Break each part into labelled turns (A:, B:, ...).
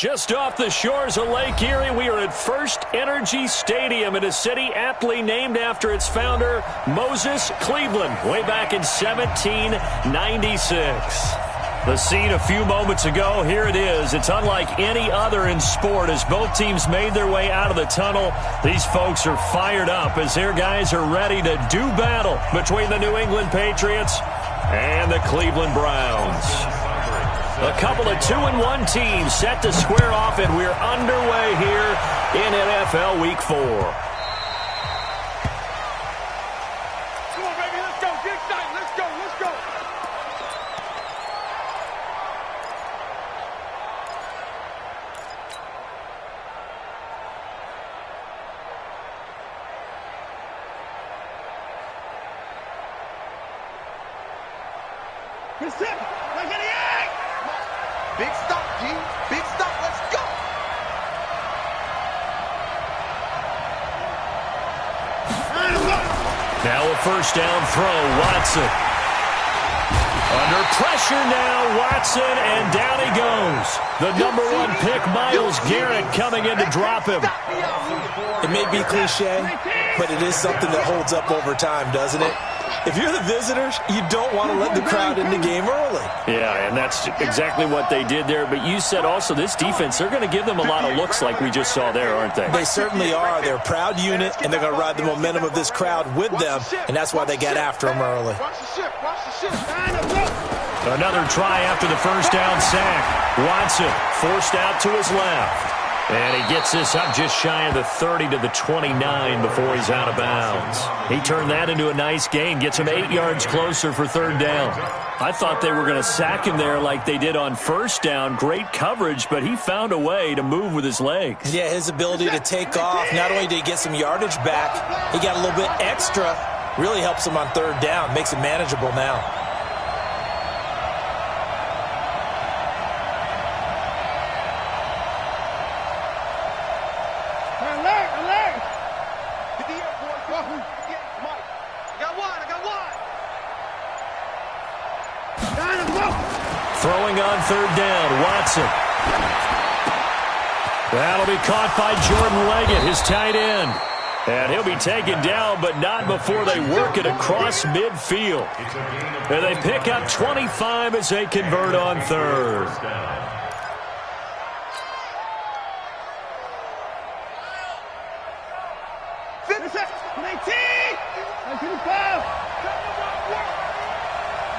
A: Just off the shores of Lake Erie, we are at First Energy Stadium in a city aptly named after its founder, Moses Cleveland, way back in 1796. The scene a few moments ago, here it is. It's unlike any other in sport as both teams made their way out of the tunnel. These folks are fired up as their guys are ready to do battle between the New England Patriots and the Cleveland Browns. A couple of 2-1 teams set to square off, and we're underway here in NFL Week 4.
B: Come on, baby, let's go. Get excited. Let's go. Let's go. Good step. Let's get it. Big stop, G. Big stop. Let's go.
A: Now a first down throw. Watson. Under pressure now. Watson, and down he goes. The number 1 pick, Myles Garrett, coming in to drop him.
C: It may be cliche, but it is something that holds up over time, doesn't it? If you're the visitors, you don't want to let the crowd in the game early.
A: Yeah, and that's exactly what they did there. But you said also this defense, they're going to give them a lot of looks like we just saw there, aren't they?
C: They certainly are. They're a proud unit, and they're going to ride the momentum of this crowd with them, and that's why they got after them early.
A: Another try after the first down sack. Watson forced out to his left. And he gets this up just shy of the 30 to the 29 before he's out of bounds. He turned that into a nice gain, gets him 8 yards closer for third down. I thought they were going to sack him there like they did on first down. Great coverage, but he found a way to move with his legs.
C: Yeah, his ability to take off, not only did he get some yardage back, he got a little bit extra. Really helps him on third down, makes it manageable now.
A: Throwing on third down, Watson. That'll be caught by Jordan Leggett, his tight end. And he'll be taken down, but not before they work it across midfield. And they pick up 25 as they convert on third.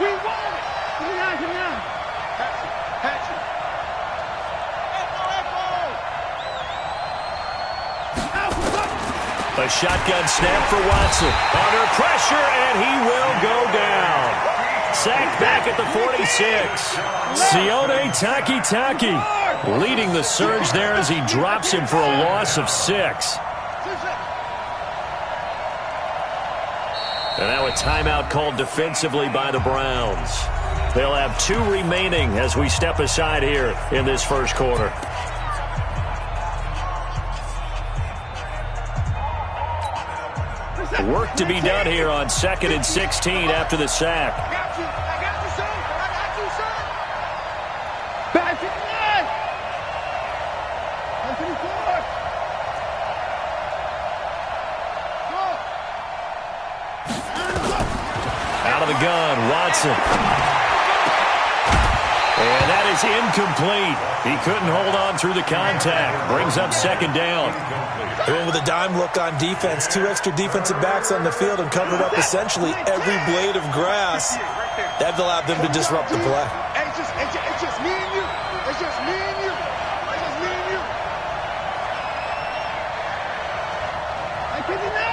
B: We won it! Come on. Patch it.
A: A shotgun snap for Watson. Under pressure, and he will go down. Sacked back at the 46. Sione Takitaki leading the surge there as he drops him for a loss of 6. And now a timeout called defensively by the Browns. They'll have 2 remaining as we step aside here in this first quarter. Work to be done here on 2nd and 16 after the sack.
B: I got you, son. Back to the line. Back to the floor.
A: Out of the gun, Watson. And that is incomplete. He couldn't hold on through the contact. Brings up second down.
C: They went with a dime look on defense. 2 extra defensive backs on the field and covered up essentially every blade of grass. That allowed them to disrupt the play.
B: It's just me and you. It's just me and you. It's just me and you. 59.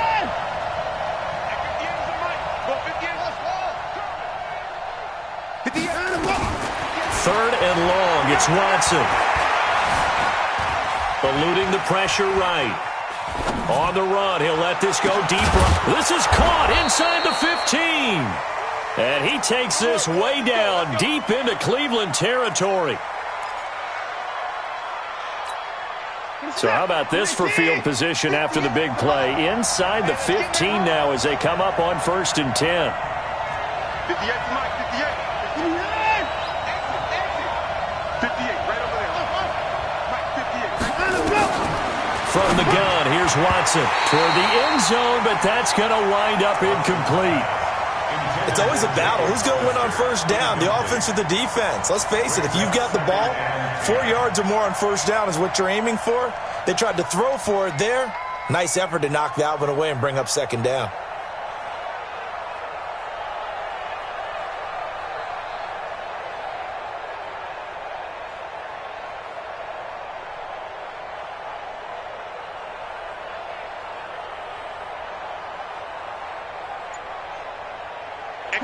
A: Third and long. It's Watson. Eluding the pressure right. On the run, he'll let this go deeper. This is caught inside the 15. And he takes this way down deep into Cleveland territory. So how about this for field position after the big play? Inside the 15 now as they come up on 1st and 10.
B: 58, Mike, 58. 58, right over there. Mike,
A: from the gun. Here's Watson toward the end zone, but that's going to wind up incomplete.
C: It's always a battle. Who's going to win on first down, the offense or the defense? Let's face it, if you've got the ball, 4 yards or more on first down is what you're aiming for. They tried to throw for it there. Nice effort to knock that one away and bring up second down.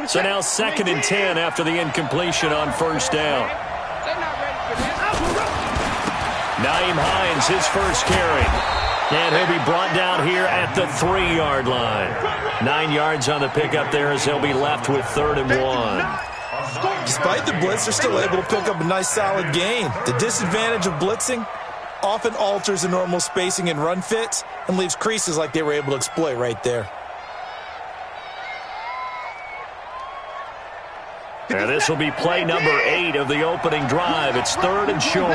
A: So now 2nd and 10 after the incompletion on first down. Nyheim Hines, his first carry. And he'll be brought down here at the 3-yard line. 9 yards on the pickup there as he'll be left with 3rd and 1.
C: Despite the blitz, they're still able to pick up a nice solid gain. The disadvantage of blitzing often alters the normal spacing and run fits and leaves creases like they were able to exploit right there.
A: And this will be play number 8 of the opening drive. It's 3rd and short.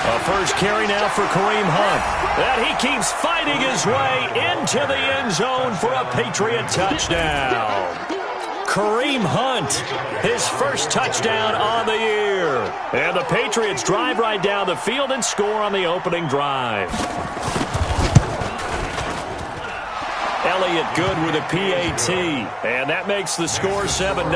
A: A first carry now for Kareem Hunt. And he keeps fighting his way into the end zone for a Patriot touchdown. Kareem Hunt, his first touchdown on the year. And the Patriots drive right down the field and score on the opening drive. Elliott good with a PAT, and that makes the score 7-0.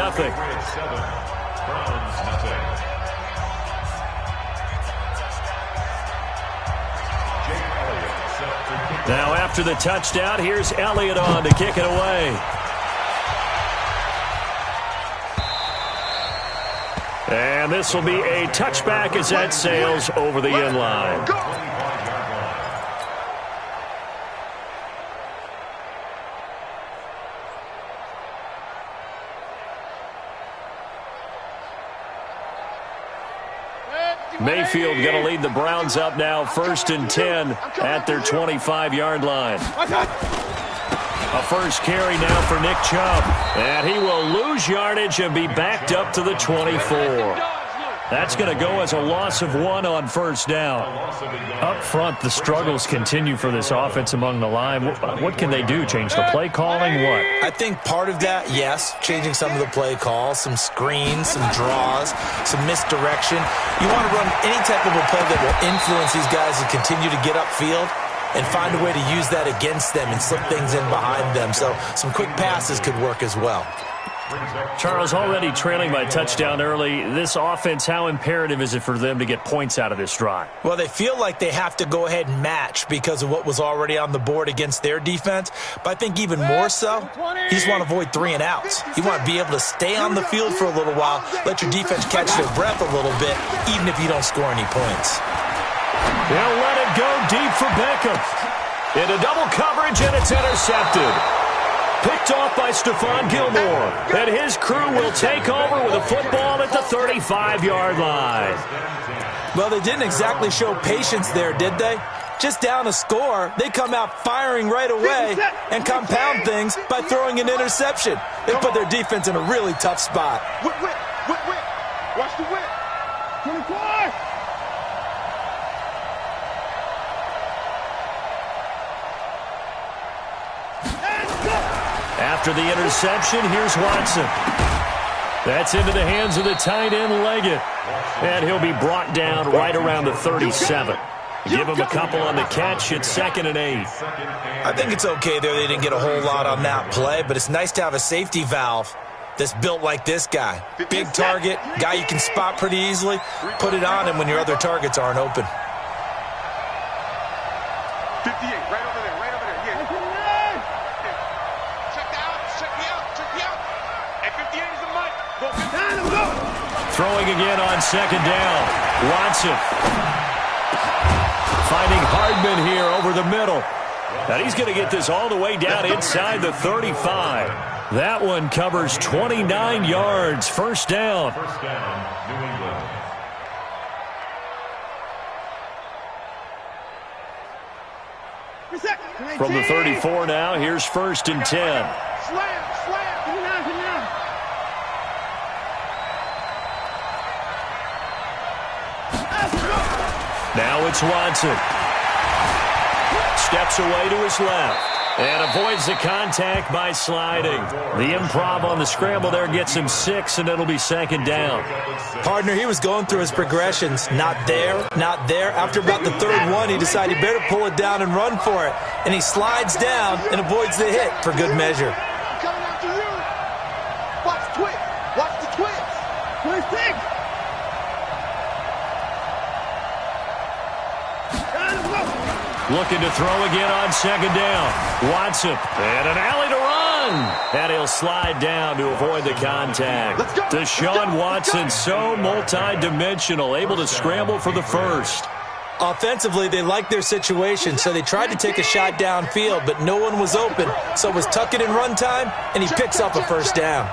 A: Now after the touchdown, here's Elliott on to kick it away. And this will be a touchback as that sails over the end line. Mayfield going to lead the Browns up now, 1st and 10 at their 25-yard line. A first carry now for Nick Chubb. And he will lose yardage and be backed up to the 24. That's going to go as a loss of 1 on first down. Up front, the struggles continue for this offense among the line. What can they do? Change the play calling? What?
C: I think part of that, yes, changing some of the play calls, some screens, some draws, some misdirection. You want to run any type of a play that will influence these guys to continue to get upfield and find a way to use that against them and slip things in behind them. So some quick passes could work as well.
A: Charles, already trailing by touchdown early. This offense, how imperative is it for them to get points out of this drive?
C: Well, they feel like they have to go ahead and match because of what was already on the board against their defense. But I think even more so, you just want to avoid 3 and outs. You want to be able to stay on the field for a little while, let your defense catch their breath a little bit, even if you don't score any points.
A: They'll let it go deep for Beckham. Into double coverage, and it's intercepted. Picked off by Stephon Gilmore. And his crew will take over with a football at the 35-yard line.
C: Well, they didn't exactly show patience there, did they? Just down a score, they come out firing right away and compound things by throwing an interception. They put their defense in a really tough spot.
B: Whip. Watch the whip. 24.
A: After the interception, here's Watson. That's into the hands of the tight end, Leggett. And he'll be brought down right around the 37. Give him a couple on the catch. It's 2nd and 8.
C: I think it's okay there. They didn't get a whole lot on that play, but it's nice to have a safety valve that's built like this guy. Big target, guy you can spot pretty easily. Put it on him when your other targets aren't open.
B: 58, right over there, yeah. Check me out. And 58 is the mic. Go.
A: Throwing again on 2nd down. Watson. Finding Hardman here over the middle. And he's going to get this all the way down inside the 35. That one covers 29 yards. First down. New England. From the 34 now, here's 1st and 10.
B: Slam.
A: Now it's Watson. Steps away to his left. And avoids the contact by sliding. The improv on the scramble there gets him 6, and it'll be second down.
C: Partner, he was going through his progressions. Not there, not there. After about the third one, he decided he better pull it down and run for it. And he slides down and avoids the hit for good measure.
B: Coming after you. Watch the twist. Watch the twist. 26.
A: Looking to throw again on second down. Watson, and an alley to run. And he'll slide down to avoid the contact. Deshaun Watson, so multi-dimensional, able to scramble for the first.
C: Offensively, they liked their situation, so they tried to take a shot downfield, but no one was open. So it was tuck it in run time, and he picks up a first down.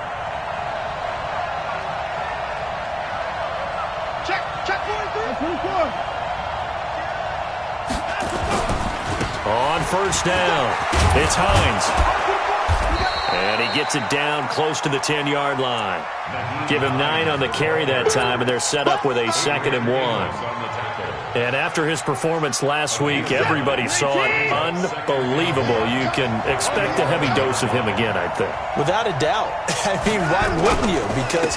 B: Check 44.
A: On first down, it's Hines. And he gets it down close to the 10-yard line. Give him 9 on the carry that time, and they're set up with a 2nd and 1. And after his performance last week, everybody saw it unbelievable. You can expect a heavy dose of him again, I think.
C: Without a doubt. I mean, why wouldn't you? Because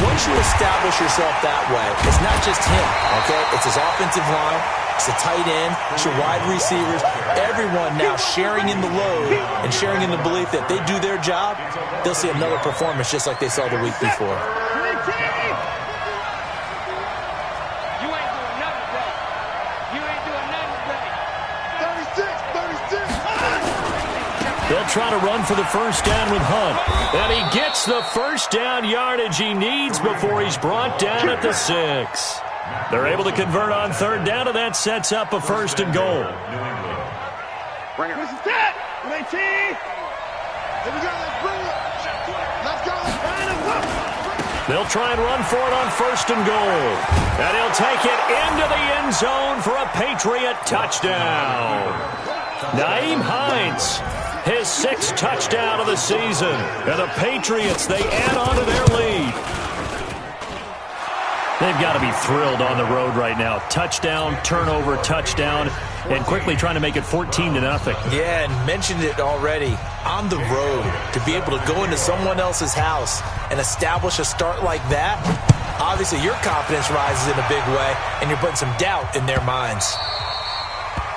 C: once you establish yourself that way, it's not just him, okay? It's his offensive line. It's the tight end, it's your wide receivers, everyone now sharing in the load and sharing in the belief that they do their job, they'll see another performance just like they saw the week before.
B: You ain't doing nothing today. You ain't doing nothing today. 36.
A: They'll try to run for the first down with Hunt. And he gets the first down yardage he needs before he's brought down at the 6. They're able to convert on third down, and that sets up a 1st and goal.
B: Bring it. This is that. Here we go. Let's bring it. Let's go.
A: They'll try and run for it on 1st and goal. And he'll take it into the end zone for a Patriot touchdown. Nyheim Hines, his 6th touchdown of the season. And the Patriots, they add on to their lead. They've got to be thrilled on the road right now. Touchdown, turnover, touchdown, and quickly trying to make it 14-0.
C: Yeah, and mentioned it already. On the road, to be able to go into someone else's house and establish a start like that, obviously your confidence rises in a big way, and you're putting some doubt in their minds.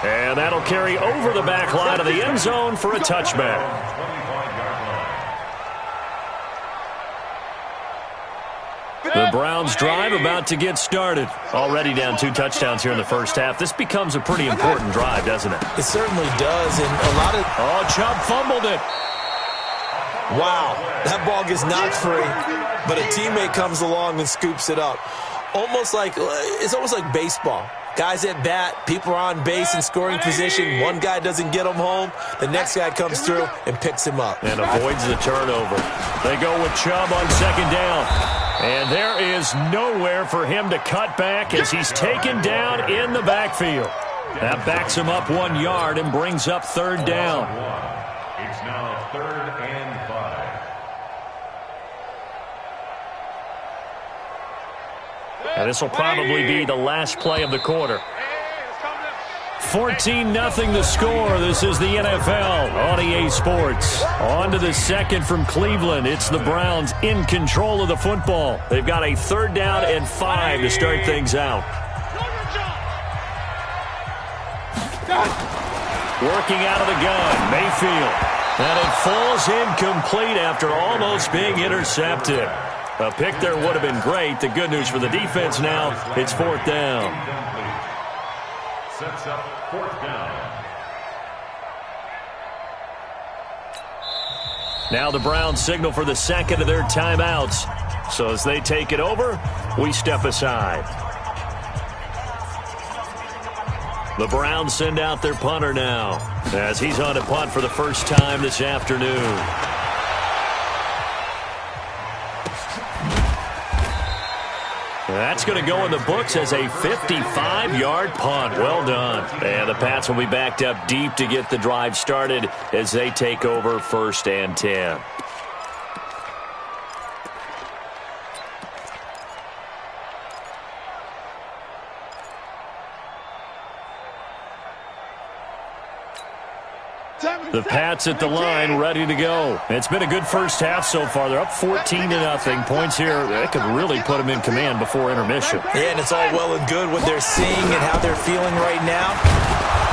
A: And that'll carry over the back line of the end zone for a touchback. The Browns drive about to get started. Already down 2 touchdowns here in the first half. This becomes a pretty important drive, doesn't it?
C: It certainly does, and a lot of...
A: Oh, Chubb fumbled it.
C: Wow, that ball gets knocked free, but a teammate comes along and scoops it up. It's almost like baseball. Guys at bat, people are on base in scoring position. One guy doesn't get him home. The next guy comes through and picks him up.
A: And avoids the turnover. They go with Chubb on second down. And there is nowhere for him to cut back as he's taken down in the backfield. That backs him up 1 yard and brings up third down.
D: It's now 3rd and 5.
A: And this will probably be the last play of the quarter. 14-0 the score. This is the NFL on EA Sports. On to the second from Cleveland. It's the Browns in control of the football. They've got a 3rd down and 5 to start things out. Working out of the gun, Mayfield. And it falls incomplete after almost being intercepted. A pick there would have been great. The good news for the defense now, it's 4th down.
D: Sets up 4th down.
A: Now the Browns signal for the second of their timeouts. So as they take it over, we step aside. The Browns send out their punter now as he's on a punt for the first time this afternoon. That's going to go in the books as a 55-yard punt. Well done. And the Pats will be backed up deep to get the drive started as they take over 1st and 10. The Pats at the line, ready to go. It's been a good first half so far. They're up 14-0. Points here, that could really put them in command before intermission.
C: Yeah, and it's all well and good what they're seeing and how they're feeling right now.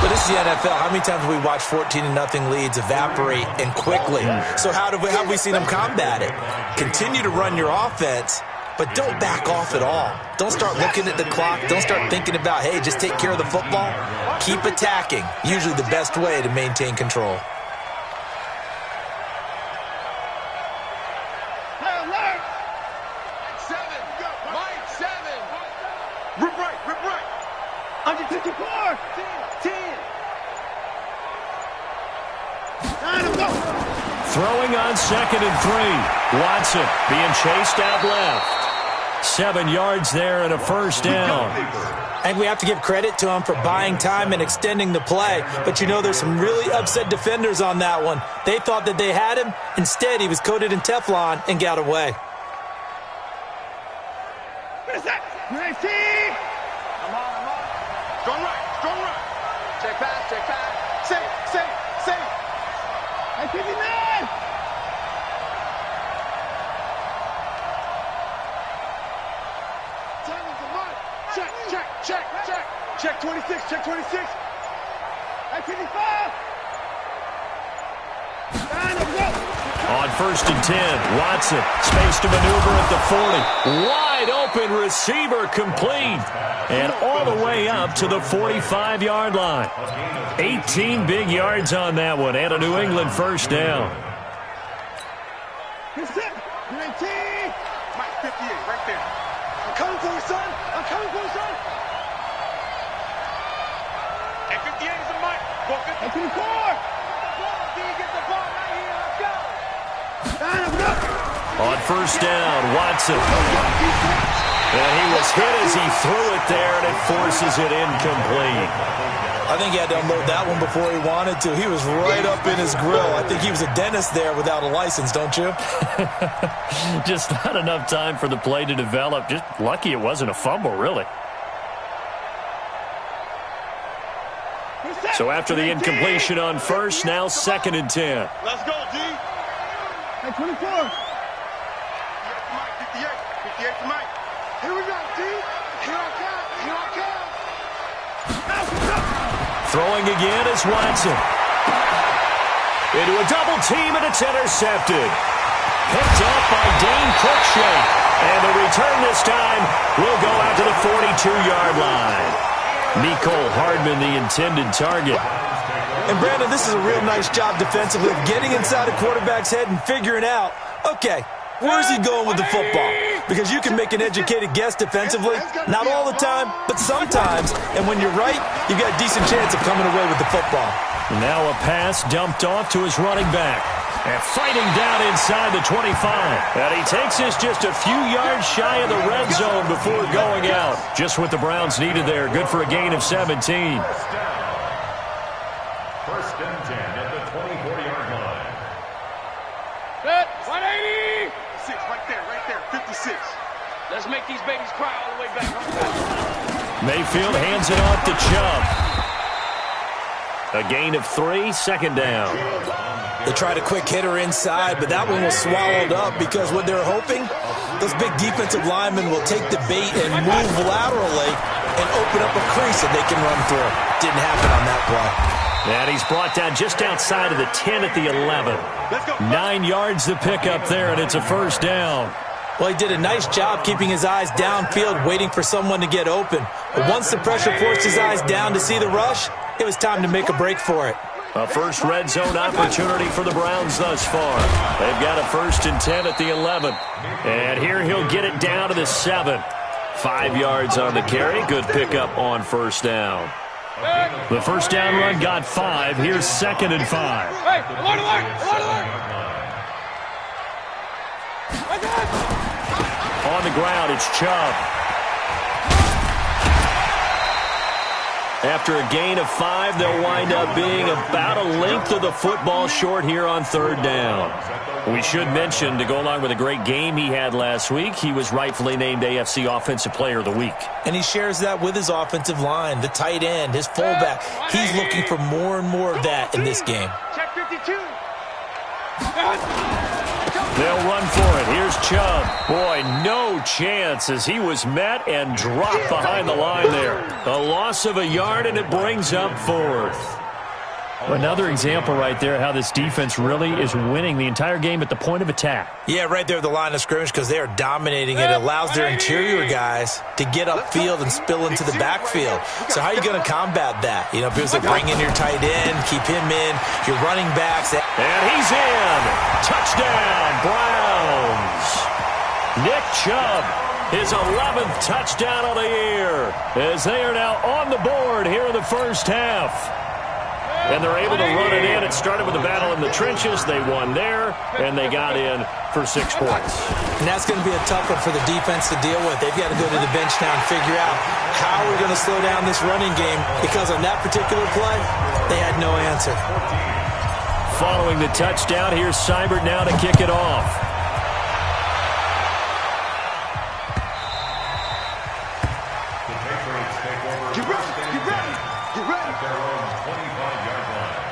C: But this is the NFL. How many times have we watched 14-0 leads evaporate and quickly? So how have we seen them combat it? Continue to run your offense, but don't back off at all. Don't start looking at the clock. Don't start thinking about, hey, just take care of the football. Keep attacking. Usually the best way to maintain control.
B: Under 54. 10.
A: Throwing on 2nd and 3. Watson being chased out left. 7 yards there and a first down.
C: And we have to give credit to him for buying time and extending the play. But you know, there's some really upset defenders on that one. They thought that they had him. Instead, he was coated in Teflon and got away.
B: What is that? 19. Come on. Strong right. Check pass. Safe. At 59. Check 26. At 55.
A: On 1st and 10, Watson, space to maneuver at the 40. Wide open receiver complete. And all the way up to the 45-yard line. 18 big yards on that one, and a New England first down.
B: Here's it. 19. Mike 58, right there. I'm coming for you, son. At 58 is a Mike. At 54. Get the ball right here. Let's go.
A: On 1st down, Watson. And he was hit as he threw it there, and it forces it incomplete.
C: I think he had to unload that one before he wanted to. He was right up in his grill. I think he was a dentist there without a license, don't you?
A: Just not enough time for the play to develop. Just lucky it wasn't a fumble, really. So after the incompletion on 1st, now 2nd and 10.
B: Let's go, D. At 24. 58 for Mike. Here we go, D. Here I come.
A: Throwing again is Watson. Into a double team, and it's intercepted. Picked up by Dane Cruikshank. And the return this time will go out to the 42-yard line. Mecole Hardman, the intended target.
C: And, Brandon, this is a real nice job defensively of getting inside a quarterback's head and figuring out, okay, where's he going with the football? Because you can make an educated guess defensively. Not all the time, but sometimes. And when you're right, you've got a decent chance of coming away with the football.
A: Now a pass dumped off to his running back. And fighting down inside the 25. And he takes this just a few yards shy of the red zone before going out. Just what the Browns needed there. Good for a gain of 17.
D: 1st and 10 at the 24-yard line.
B: Set. 180. 6, right there. 56. Let's make these babies cry all the way back.
A: Mayfield hands it off to Chubb. A gain of 3, 2nd down.
C: They tried a quick hitter inside, but that one was swallowed up because what they're hoping, those big defensive linemen will take the bait and move laterally and open up a crease that they can run through. Didn't happen on that play.
A: And he's brought down just outside of the 10 at the 11. 9 yards to pick up there, and it's a first down.
C: Well, he did a nice job keeping his eyes downfield, waiting for someone to get open. But once the pressure forced his eyes down to see the rush, it was time to make a break for it.
A: A first red zone opportunity for the Browns thus far. They've got a 1st and 10 at the 11. And here he'll get it down to the 7. 5 yards on the carry. Good pickup on 1st down. The first down run got 5. Here's 2nd and 5.
B: Hey, alert!
A: On the ground, it's Chubb. After a gain of 5, they'll wind up being about a length of the football short here on 3rd down. We should mention, to go along with a great game he had last week, he was rightfully named AFC Offensive Player of the Week.
C: And he shares that with his offensive line, the tight end, his fullback. He's looking for more and more of that in this game.
B: Check
A: They'll run for it. Here's Chubb. Boy, no chance as he was met and dropped behind the line there. A loss of a yard, and it brings up fourth. Another example right there how this defense really is winning the entire game at the point of attack.
C: Yeah, right there at the line of scrimmage because they are dominating it. It allows their interior guys to get upfield and spill into the backfield. So how are you going to combat that? You know, because they bring in your tight end, keep him in, your running backs.
A: And he's in. Touchdown, Browns. Nick Chubb, his 11th touchdown of the year, as they are now on the board here in the first half. And they're able to run it in. It started with a battle in the trenches. They won there, and they got in for 6 points.
C: And that's going to be a tough one for the defense to deal with. They've got to go to the bench now and figure out how we're going to slow down this running game, because on that particular play, they had no answer.
A: Following the touchdown, here's Seibert now to kick it off.
B: Get ready, get ready, get ready.
D: At their own 25-yard line.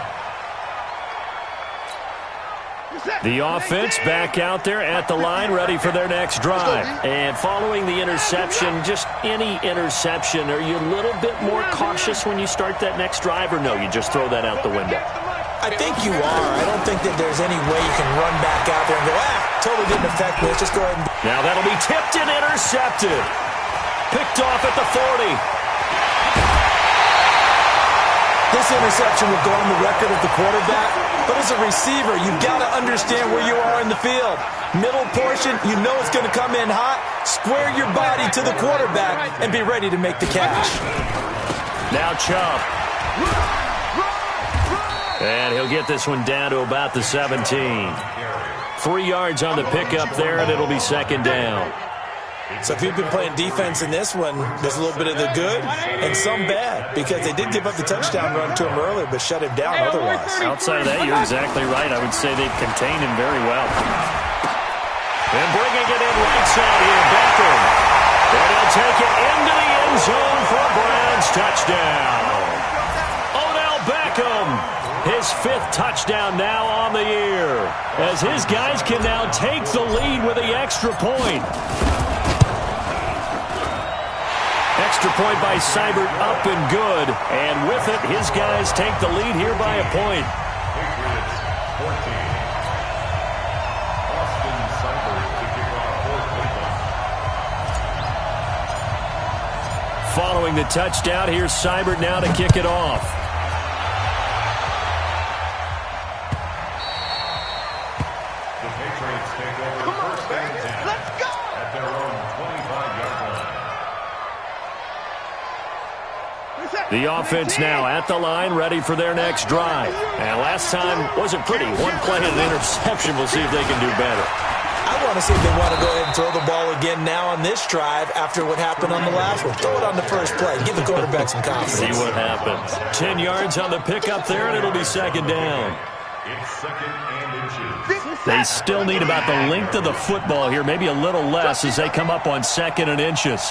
A: The offense back out there at the line, ready for their next drive. And following the interception, just any interception, are you a little bit more cautious when you start that next drive, or no, you just throw that out the window?
C: I think you are. I don't think that there's any way you can run back out there and go, totally didn't affect me. Let's just go ahead and...
A: Now that'll be tipped and intercepted. Picked off at the 40.
C: This interception will go on the record of the quarterback, but as a receiver, you've got to understand where you are in the field. Middle portion, you know it's going to come in hot. Square your body to the quarterback and be ready to make the catch.
A: Now Chubb. And he'll get this one down to about the 17. 3 yards on the pickup there, and it'll be second down.
C: So if you've been playing defense in this one, there's a little bit of the good and some bad, because they did give up the touchdown run to him earlier, but shut him down otherwise.
A: Outside of that, you're exactly right. I would say they've contained him very well. And bringing it in right side here, Beckham. And he'll take it into the end zone for a Browns touchdown. Odell Beckham, his 5th touchdown now on the year, as his guys can now take the lead with the extra point. Extra point by Seibert, up and good. And with it, his guys take the lead here by a point.
D: Patriots 14. Austin Seibert to kick off for Cleveland.
A: Following the touchdown, here's Seibert now to kick it off.
D: The Patriots take over first and 10.
B: Let's go!
D: At their own 25-yard line.
A: The offense now at the line, ready for their next drive. And last time wasn't pretty. 1 play and an interception. We'll see if they can do better.
C: I want to see if they want to go ahead and throw the ball again now on this drive after what happened on the last one. Throw it on the first play. Give the quarterback some confidence.
A: See what happens. 10 yards on the pickup there, and it'll be second down.
D: It's second and inches.
A: They still need about the length of the football here, maybe a little less as they come up on 2nd and inches.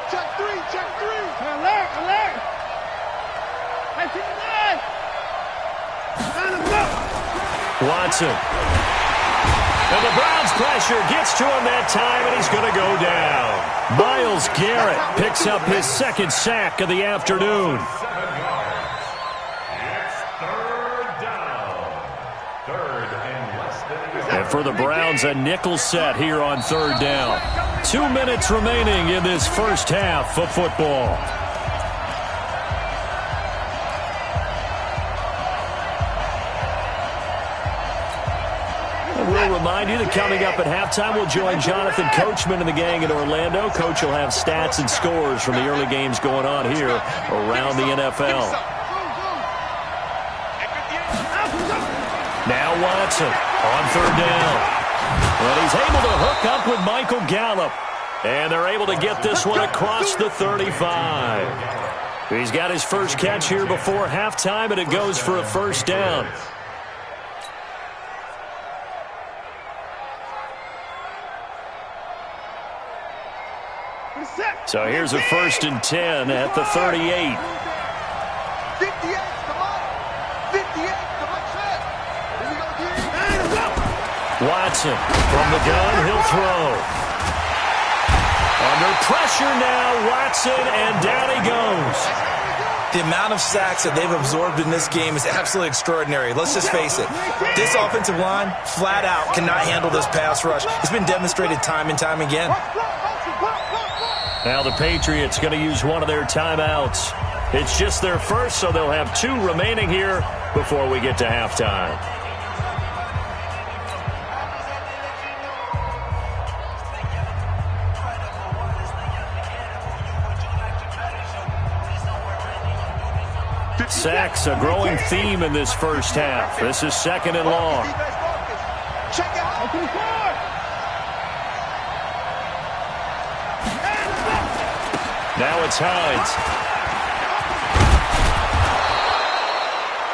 B: Check 3, check 3. Alert, alert. I see the line. Line him up.
A: Watson. And the Browns pressure gets to him that time, and he's going to go down. Myles Garrett picks up his 2nd sack of the afternoon.
D: 7 yards. It's third down. Third and less than a yard.
A: And for the Browns, a nickel set here on 3rd down. 2 minutes remaining in this first half of football. We'll remind you that coming up at halftime, we'll join Jonathan Coachman and the gang in Orlando. Coach will have stats and scores from the early games going on here around the NFL. Now Watson on 3rd down. Well, he's able to hook up with Michael Gallup. And they're able to get this one across the 35. He's got his first catch here before halftime, and it goes for a first down. So here's a 1st and 10 at the 38.
B: 58, come on. 58, come on, set. Here we go, dude.
A: Watson from the gun, he'll throw. Under pressure now, Watson, and down he goes.
C: The amount of sacks that they've absorbed in this game is absolutely extraordinary. Let's just face it. This offensive line, flat out, cannot handle this pass rush. It's been demonstrated time and time again.
A: Now the Patriots going to use one of their timeouts. It's just their first, so they'll have 2 remaining here before we get to halftime. Sacks, a growing theme in this first half. This is 2nd and long.
B: Check out. Open the floor.
A: Now it's Hines.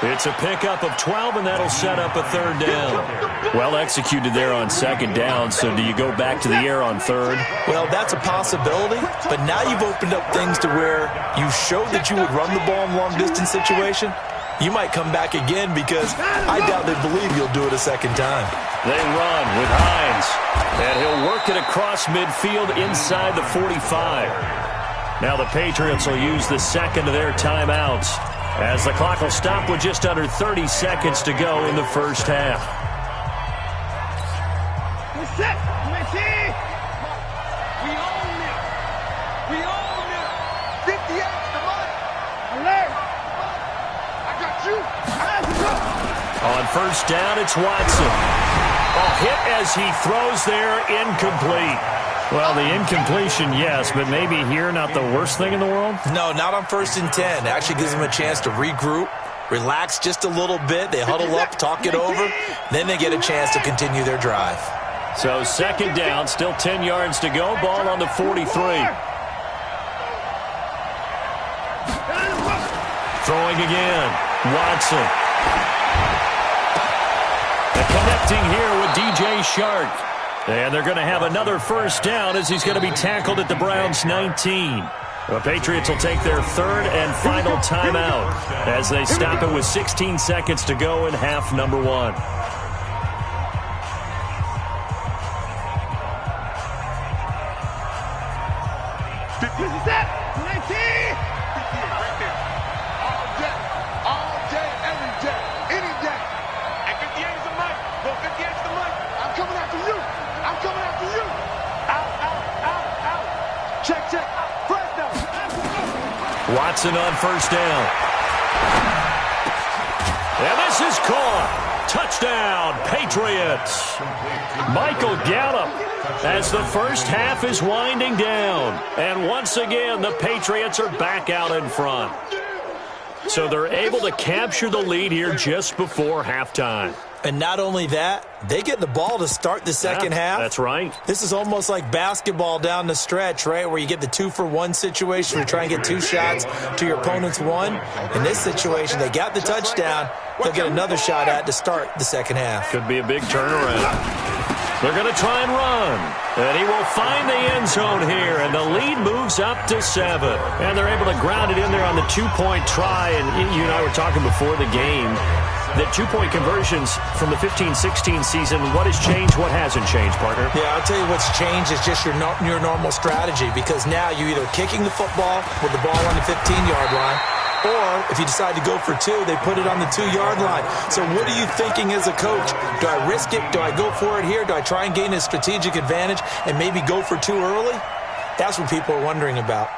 A: It's a pickup of 12, and that'll set up a 3rd down. Well executed there on 2nd down, so do you go back to the air on 3rd?
C: Well, that's a possibility, but now you've opened up things to where you showed that you would run the ball in long-distance situation. You might come back again because I doubt they believe you'll do it a 2nd time.
A: They run with Hines, and he'll work it across midfield inside the 45. Now the Patriots will use the 2nd of their timeouts, as the clock will stop with just under 30 seconds to go in the first half.
B: We're set. We own it. We own it. 58's the money. Alert. I got you.
A: On 1st down, it's Watson. A hit as he throws there, incomplete. Well, the incompletion, yes, but maybe here not the worst thing in the world?
C: No, not on 1st and 10. It actually gives them a chance to regroup, relax just a little bit. They huddle up, talk it over. Then they get a chance to continue their drive.
A: So 2nd down, still 10 yards to go. Ball on the 43. Throwing again. Watson. And connecting here with DJ Shark. And they're going to have another 1st down as he's going to be tackled at the Browns' 19. The Patriots will take their 3rd and final timeout as they stop it with 16 seconds to go in half number 1.
B: This is that. 19. All day, every day, any day. And 58 is the money. Well, 58 is the money. I'm coming after you. I'm coming after you. Out, out, out, out. Check, check. First down.
A: Watson on 1st down. And this is caught. Touchdown, Patriots. Michael Gallup as the first half is winding down. And once again, the Patriots are back out in front. So they're able to capture the lead here just before halftime.
C: And not only that, they get the ball to start the 2nd half.
A: That's right.
C: This is almost like basketball down the stretch, right, where you get the 2-for-1 situation. You try and get 2 shots to your opponent's 1. In this situation, they got the touchdown. They'll get another shot at to start the 2nd half.
A: Could be a big turnaround. They're going to try and run. And he will find the end zone here. And the lead moves up to 7. And they're able to ground it in there on the 2-point try. And you and I were talking before the game that 2-point conversions from the 15-16 season, what has changed, what hasn't changed, partner?
C: Yeah, I'll tell you what's changed is just your normal strategy, because now you're either kicking the football with the ball on the 15-yard line, or if you decide to go for 2, they put it on the 2-yard line. So what are you thinking as a coach? Do I risk it? Do I go for it here? Do I try and gain a strategic advantage and maybe go for 2 early? That's what people are wondering about.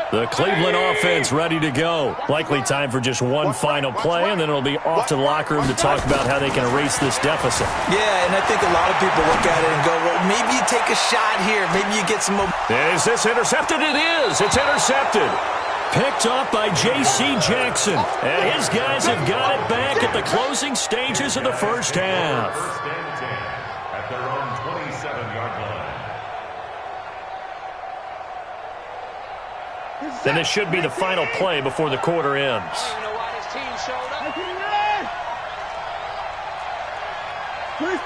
A: The Cleveland offense ready to go. Likely time for just one final play, and then it'll be off to the locker room to talk about how they can erase this deficit.
C: Yeah, and I think a lot of people look at it and go, well, maybe you take a shot here. Maybe you get some...
A: Is this intercepted? It is. It's intercepted. Picked up by J.C. Jackson. And his guys have got it back at the closing stages of the first half.
D: First and 10 at their own 27-yard line.
A: Then this should be the final play before the quarter ends.
B: I don't know why this team showed up. 26.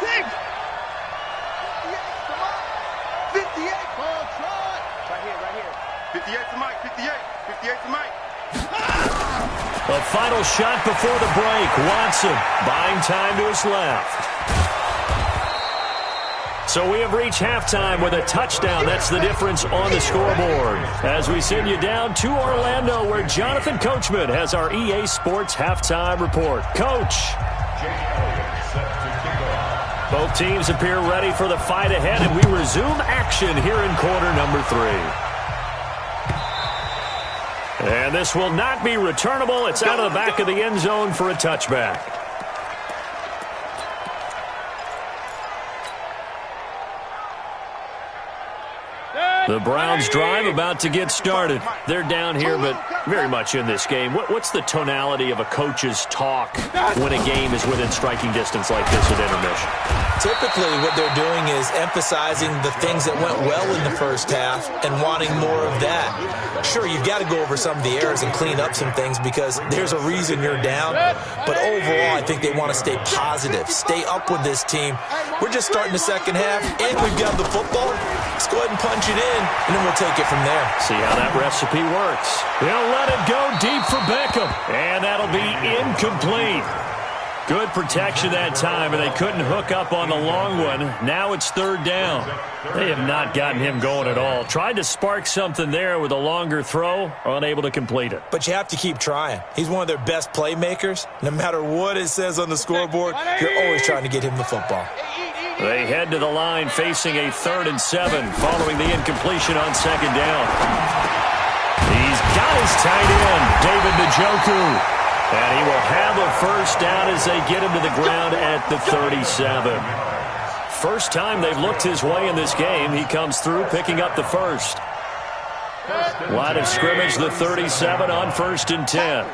B: 58. Right here. 58 to Mike. 58 to Mike.
A: A final shot before the break. Watson buying time to his left. So we have reached halftime with a touchdown. That's the difference on the scoreboard. As we send you down to Orlando, where Jonathan Coachman has our EA Sports halftime report. Coach. Both teams appear ready for the fight ahead, and we resume action here in quarter number 3. And this will not be returnable. It's out of the back of the end zone for a touchback. The Browns drive about to get started. They're down here, but very much in this game. What's the tonality of a coach's talk when a game is within striking distance like this at intermission?
C: Typically, what they're doing is emphasizing the things that went well in the first half and wanting more of that. Sure, you've got to go over some of the errors and clean up some things because there's a reason you're down. But overall, I think they want to stay positive, stay up with this team. We're just starting the second half, and we've got the football. Let's go ahead and punch it in, and then we'll take it from there.
A: See how that recipe works. They'll let it go deep for Beckham, and that'll be incomplete. Good protection that time, and they couldn't hook up on the long one. Now it's third down. They have not gotten him going at all. Tried to spark something there with a longer throw, unable to complete it.
C: But you have to keep trying. He's one of their best playmakers. No matter what it says on the scoreboard, you're always trying to get him the football.
A: They head to the line facing a 3rd and 7 following the incompletion on second down. He's got his tight end, David Njoku. And he will have a first down as they get him to the ground at the 37. First time they've looked his way in this game. He comes through picking up the first. Line of scrimmage, the 37 on 1st and 10.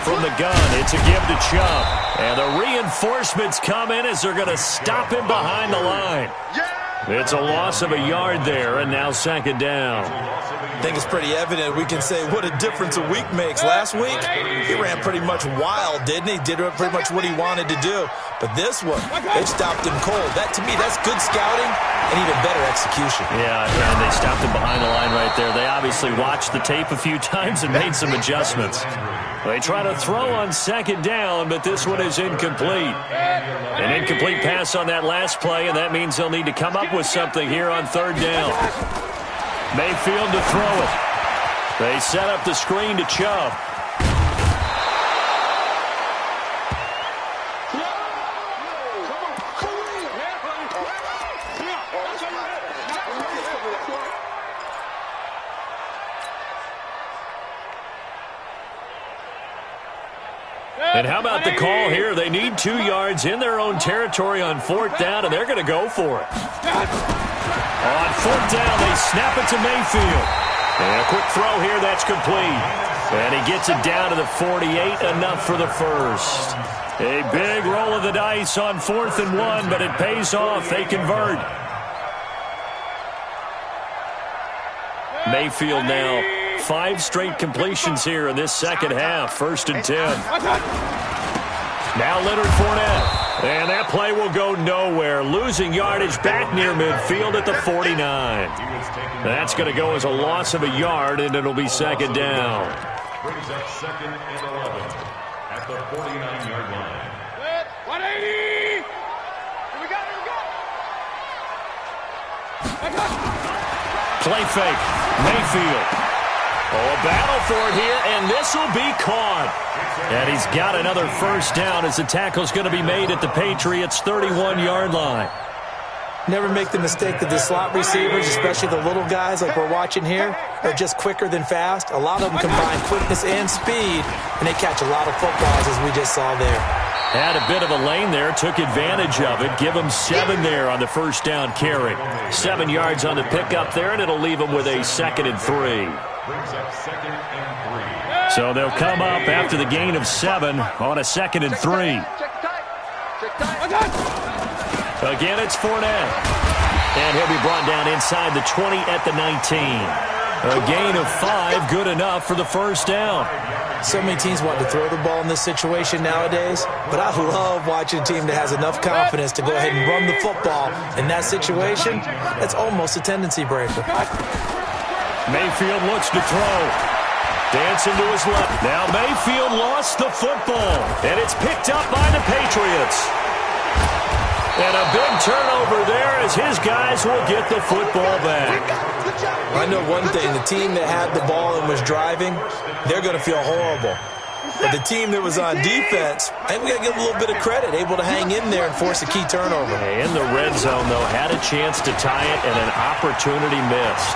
A: From the gun, it's a give to Chubb. And the reinforcements come in as they're going to stop him behind the line. It's a loss of a yard there, and now second down.
C: I think it's pretty evident. We can say what a difference a week makes. Last week, he ran pretty much wild, didn't he? Did pretty much what he wanted to do. But this one, it stopped him cold. That, to me, that's good scouting and even better execution.
A: Yeah, and they stopped him behind the line right there. They obviously watched the tape a few times and made some adjustments. They try to throw on second down, but this one is incomplete. An incomplete pass on that last play, and that means they'll need to come up with something here on third down. Mayfield to throw it. They set up the screen to Chubb. And how about the call here? They need 2 yards in their own territory on 4th down, and they're going to go for it. On 4th down, they snap it to Mayfield. And a quick throw here, that's complete. And he gets it down to the 48, enough for the first. A big roll of the dice on 4th and 1, but it pays off. They convert. Mayfield now 5 straight completions here in this second half. 1st and 10. Now Leonard Fournette. And that play will go nowhere. Losing yardage back near midfield at the 49. That's going to go as a loss of a yard, and it'll be second down.
D: Brings up 2nd and 11 at the 49-yard line.
B: 180! We got it,
A: Play fake. Mayfield. Oh, a battle for it here, and this will be caught. And he's got another first down as the tackle's going to be made at the Patriots' 31-yard line.
C: Never make the mistake that the slot receivers, especially the little guys like we're watching here, are just quicker than fast. A lot of them combine quickness and speed, and they catch a lot of footballs, as we just saw there.
A: Had a bit of a lane there, took advantage of it. Give him 7 there on the first down carry. 7 yards on the pickup there, and it'll leave him with a 2nd and 3.
D: Brings up 2nd and 3.
A: So they'll come up after the gain of 7 on a 2nd and 3. Again, it's Fournette. And he'll be brought down inside the 20 at the 19. A gain of 5, good enough for the first down.
C: So many teams want to throw the ball in this situation nowadays, but I love watching a team that has enough confidence to go ahead and run the football. In that situation, that's almost a tendency breaker.
A: Mayfield looks to throw. Dancing to his left. Now Mayfield lost the football, and it's picked up by the Patriots. And a big turnover there as his guys will get the football back.
C: I know one thing. The team that had the ball and was driving, they're going to feel horrible. But the team that was on defense, I think we got to give them a little bit of credit, able to hang in there and force a key turnover.
A: In the red zone, though, had a chance to tie it and an opportunity missed.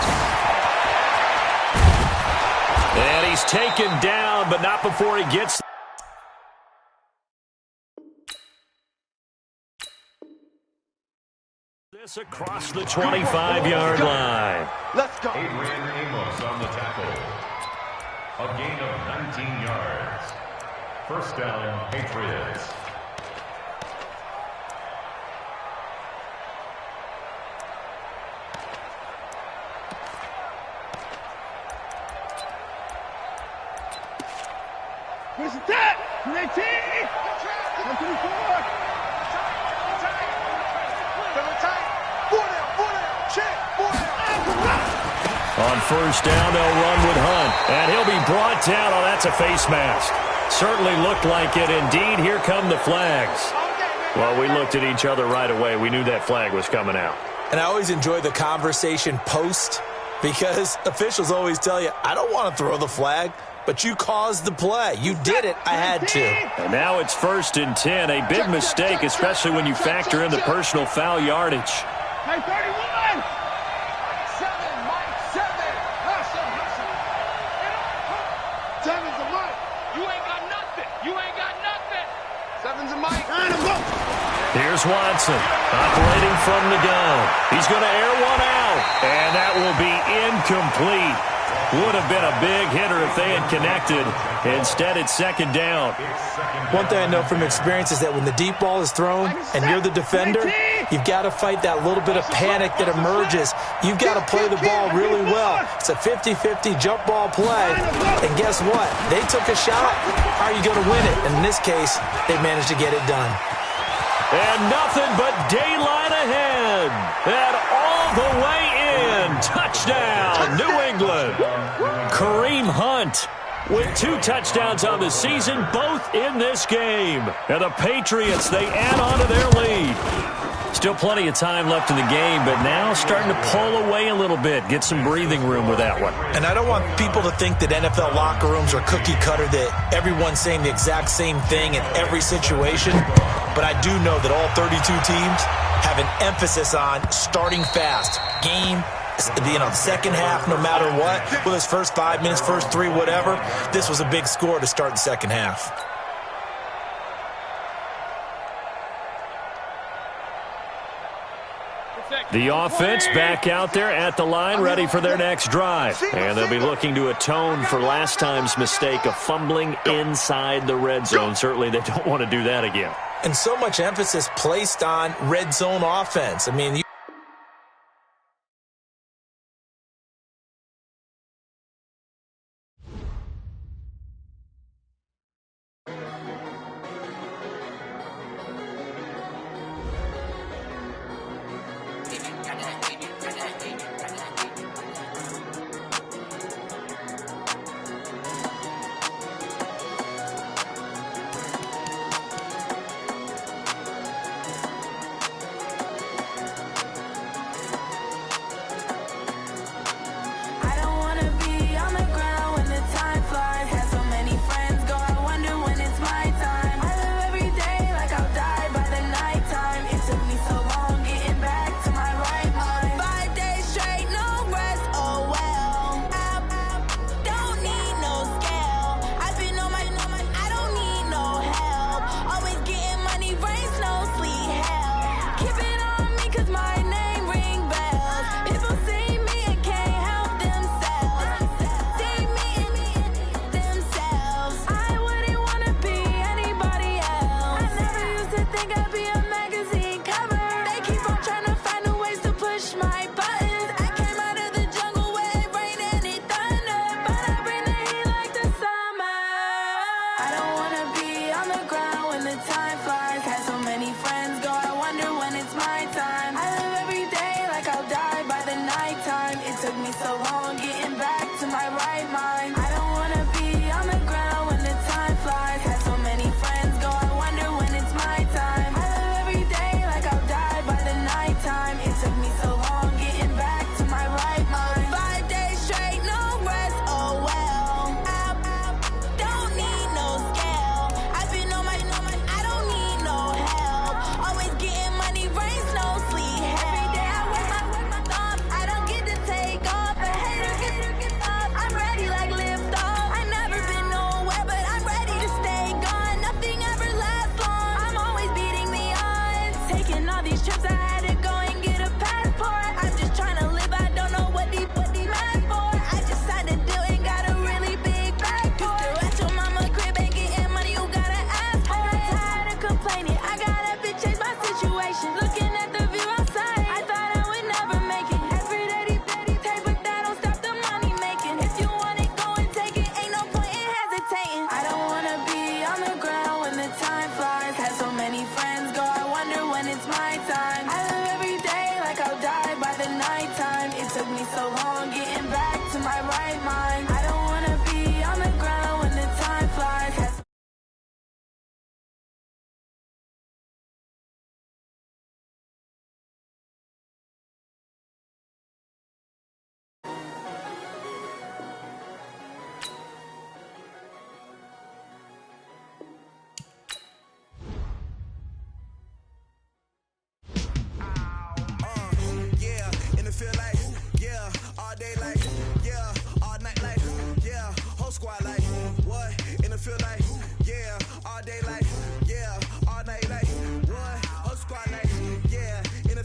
A: And he's taken down, but not before he gets... this across the 25-yard line.
B: Let's go.
D: Adrian Amos on the tackle. A gain of 19 yards. First down, Patriots.
B: Where's the tap? 19! 124!
A: On first down, they'll run with Hunt. And he'll be brought down. Oh, that's a face mask. Certainly looked like it. Indeed, here come the flags. Well, we looked at each other right away. We knew that flag was coming out.
C: And I always enjoy the conversation post because officials always tell you, I don't want to throw the flag, but you caused the play. You did it. I had to.
A: And now it's 1st and 10. A big mistake, especially when you factor in the personal foul yardage.
B: Hey, 31!
A: Here's Watson, operating from the gun. He's going to air one out, and that will be incomplete. Would have been a big hitter if they had connected. Instead, it's 2nd down.
C: One thing I know from experience is that when the deep ball is thrown and you're the defender, you've got to fight that little bit of panic that emerges. You've got to play the ball really well. It's a 50-50 jump ball play. And guess what? They took a shot. How are you going to win it? And in this case, they managed to get it done.
A: And nothing but daylight ahead. And all the way in. Touchdown, New England. Kareem Hunt with 2 touchdowns on the season, both in this game. And the Patriots, they add on to their lead. Still plenty of time left in the game, but now starting to pull away a little bit, get some breathing room with that one.
C: And I don't want people to think that NFL locker rooms are cookie cutter, that everyone's saying the exact same thing in every situation. But I do know that all 32 teams have an emphasis on starting fast. Game, the second half, no matter what, whether it's first 5 minutes, first 3, whatever, this was a big score to start the second half.
A: The offense back out there at the line, ready for their next drive. And they'll be looking to atone for last time's mistake of fumbling inside the red zone. Certainly they don't want to do that again.
C: And so much emphasis placed on red zone offense. I mean,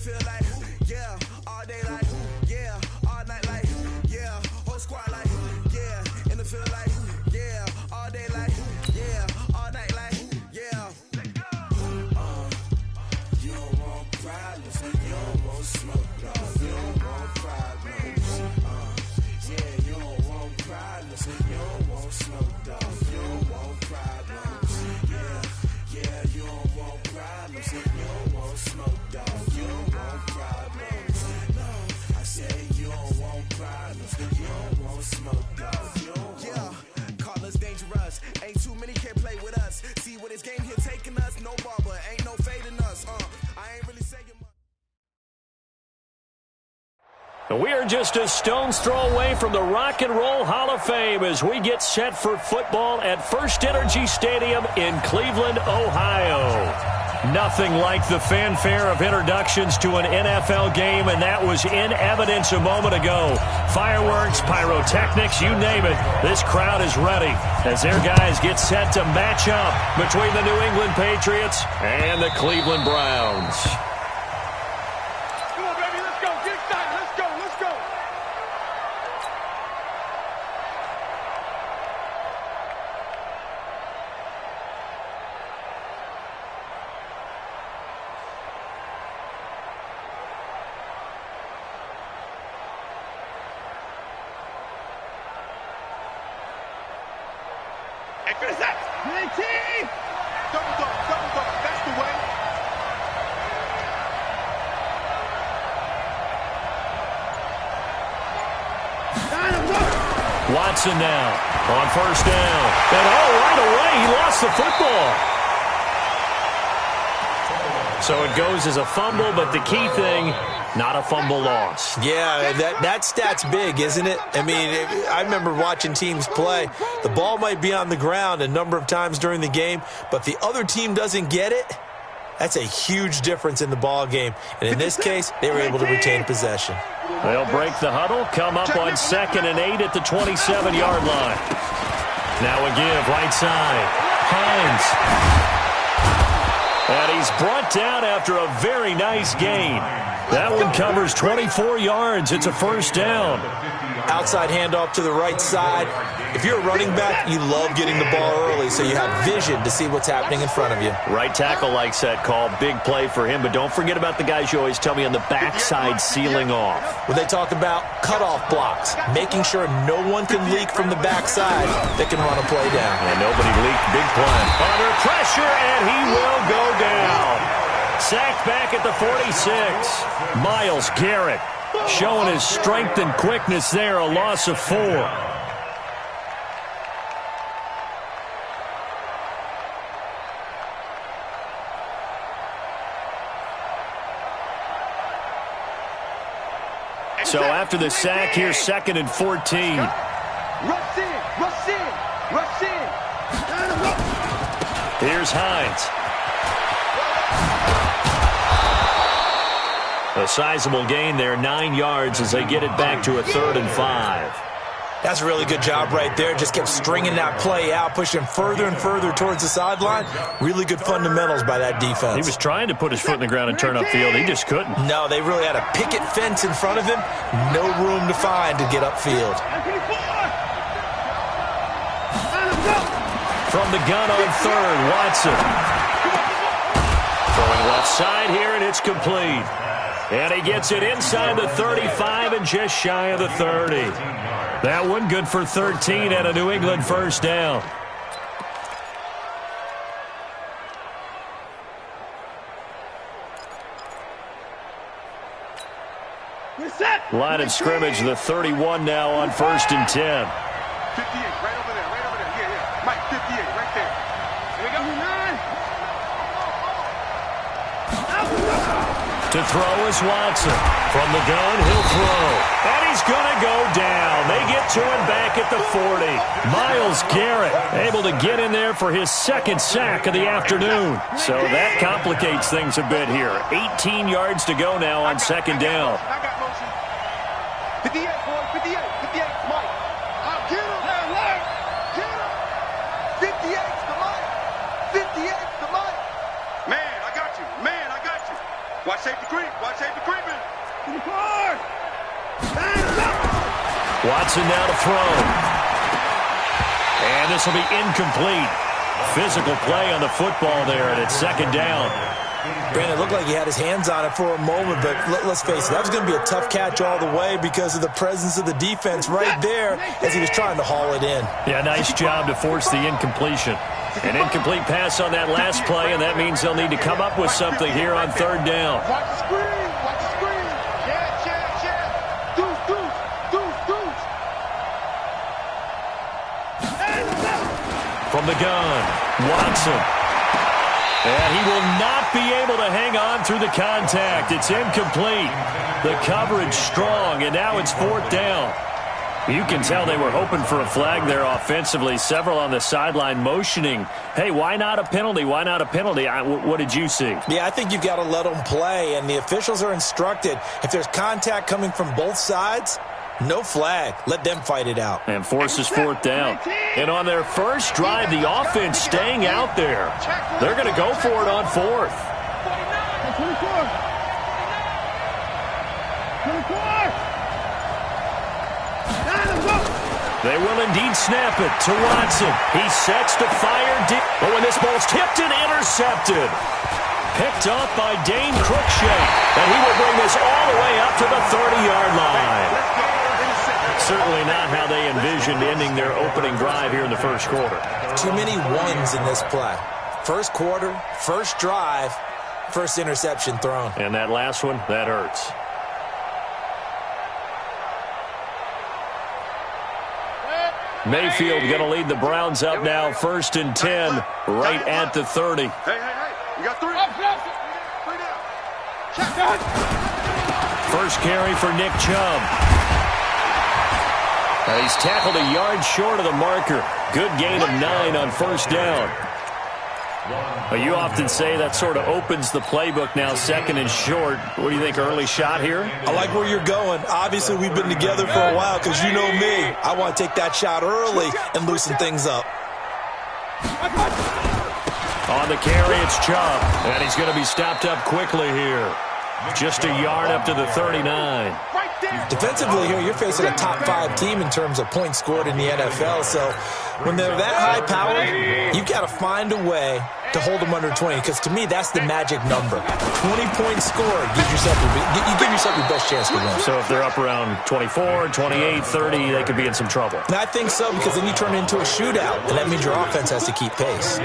E: feel like, yeah, all day like, yeah, all night like, yeah, whole squad like, yeah, in the field like, yeah, all day like, yeah, all night like, yeah. You don't want problems, you don't want smoke, dog. You don't want problems, yeah, you don't want problems, you don't want smoke, dog. You don't want problems, yeah, you don't want problems, you don't want smoke, dog. You don't want problems, no, I said you don't want problems, you don't want smoke, dog. You don't want. Call us dangerous, ain't too many can play with us. See what this game here taking us, no barber, ain't no fading us, I ain't really saying much.
A: We are just a stone's throw away from the Rock and Roll Hall of Fame as we get set for football at First Energy Stadium in Cleveland, Ohio. Nothing like the fanfare of introductions to an NFL game, and that was in evidence a moment ago. Fireworks, pyrotechnics, you name it. This crowd is ready as their guys get set to match up between the New England Patriots and the Cleveland Browns. Watson now on first down. And right away, he lost the football. So it goes as a fumble, but the key thing, not a fumble loss.
C: Yeah, that stat's big, isn't it? I mean, I remember watching teams play. The ball might be on the ground a number of times during the game, but the other team doesn't get it. That's a huge difference in the ball game. And in this case, they were able to retain possession.
A: They'll break the huddle, come up on 2nd and 8 at the 27-yard line. Now a give, right side. Hines. And he's brought down after a very nice gain. That one covers 24 yards. It's a first down.
C: Outside handoff to the right side. If you're a running back, you love getting the ball early so you have vision to see what's happening in front of you.
A: Right tackle likes that call. Big play for him, but don't forget about the guys you always tell me on the backside sealing off.
C: When they talk about cutoff blocks, making sure no one can leak from the backside that can run a play down.
A: And nobody leaked. Big play. Under pressure, and he will go down. Sacked back at the 46. Myles Garrett showing his strength and quickness there, a loss of 4. So after the sack, here's 2nd and 14.
B: Rush in, rush in, rush in.
A: Here's Hines. A sizable gain there, 9 yards as they get it back to a 3rd and 5.
C: That's a really good job right there. Just kept stringing that play out, pushing further and further towards the sideline. Really good fundamentals by that defense.
A: He was trying to put his foot in the ground and turn upfield. He just couldn't.
C: No, they really had a picket fence in front of him. No room to find to get upfield.
A: From the gun on 3rd, Watson. Throwing left side here, and it's complete. And he gets it inside the 35 and just shy of the 30. That one good for 13 and a New England first down. Line of scrimmage, the 31 now on 1st and 10.
B: 58, right over there, right over there. Yeah. Mike, 58, right there. Here we go.
A: To throw is Watson. From the gun, he'll throw. And he's going to go down. They get to him back at the 40. Myles Garrett able to get in there for his 2nd sack of the afternoon. So that complicates things a bit here. 18 yards to go now on 2nd down.
B: I got motion. 58, boy, 58, 58, Mike. Get him. Get him. 58's the Mike. 58's the Mike. Man, I got you. Man, I got you. Watch, say safety creep. Watch safety creeping.
A: Watson now to throw. And this will be incomplete. Physical play on the football there, and it's second down.
C: Brandon, it looked like he had his hands on it for a moment, but let's face it, that was going to be a tough catch all the way because of the presence of the defense right there as he was trying to haul it in.
A: Yeah, nice job to force the incompletion. An incomplete pass on that last play, and that means they'll need to come up with something here on third down.
B: Watch the screen. Watch the screen. Yeah. Deuce.
A: From the gun, Watson. And he will not be able to hang on through the contact. It's incomplete. The coverage strong, and now it's fourth down. You can tell they were hoping for a flag there offensively. Several on the sideline motioning, hey, why not a penalty? Why not a penalty? What did you see?
C: Yeah, I think you've got to let them play, and the officials are instructed. If there's contact coming from both sides, no flag. Let them fight it out.
A: And forces fourth down. And on their first drive, the offense staying out there. They're going to go for it on fourth.
B: 24.
A: They will indeed snap it to Watson. He sets to fire deep. But when this ball's tipped and intercepted. Picked up by Dane Cruikshank. And he will bring this all the way up to the 30-yard line. Certainly not how they envisioned ending their opening drive here in the first quarter.
C: Too many ones in this play. First quarter, first drive, first interception thrown.
A: And that last one, that hurts. Mayfield going to lead the Browns up now, 1st and 10, right at the 30.
B: Hey. You got 3. 3 down. Check.
A: First carry for Nick Chubb. He's tackled a yard short of the marker. Good gain of 9 on first down. You often say that sort of opens the playbook now, 2nd and short. What do you think, early shot here?
C: I like where you're going. Obviously, we've been together for a while because you know me. I want to take that shot early and loosen things up.
A: On the carry, it's Chubb. And he's going to be stopped up quickly here. Just a yard up to the 39.
C: Defensively here, you're facing a top 5 team in terms of points scored in the NFL. So when they're that high powered, you've got to find a way to hold them under 20. Because to me, that's the magic number. 20 points scored gives yourself you give yourself your best chance to win.
A: So if they're up around 24, 28, 30, they could be in some trouble.
C: And I think so, because then you turn it into a shootout, and that means your offense has to keep pace.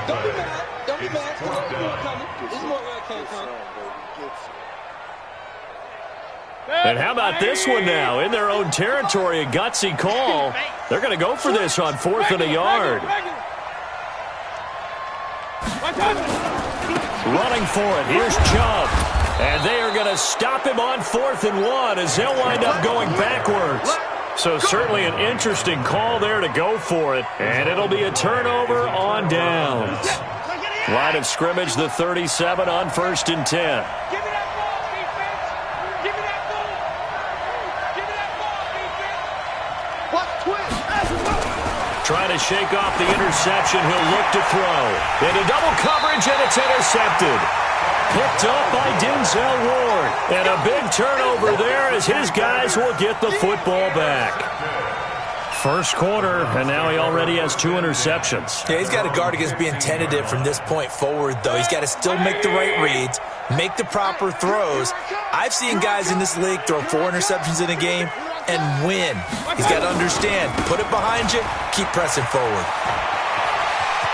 F: Don't be mad. Don't be mad. This is more where it came from.
A: And how about this one now? In their own territory, a gutsy call. They're going to go for this on 4th and a yard. Running for it. Here's Chubb. And they are going to stop him on 4th and 1 as they'll wind up going backwards. So certainly an interesting call there to go for it. And it'll be a turnover on downs. Line of scrimmage, the 37 on 1st and 10. Trying to shake off the interception. He'll look to throw. Into double coverage, and it's intercepted. Picked up by Denzel Ward. And a big turnover there as his guys will get the football back. First quarter, and now he already has 2 interceptions.
C: Yeah, he's got to guard against being tentative from this point forward, though. He's got to still make the right reads, make the proper throws. I've seen guys in this league throw 4 interceptions in a game and win. He's got to understand, put it behind you, keep pressing forward.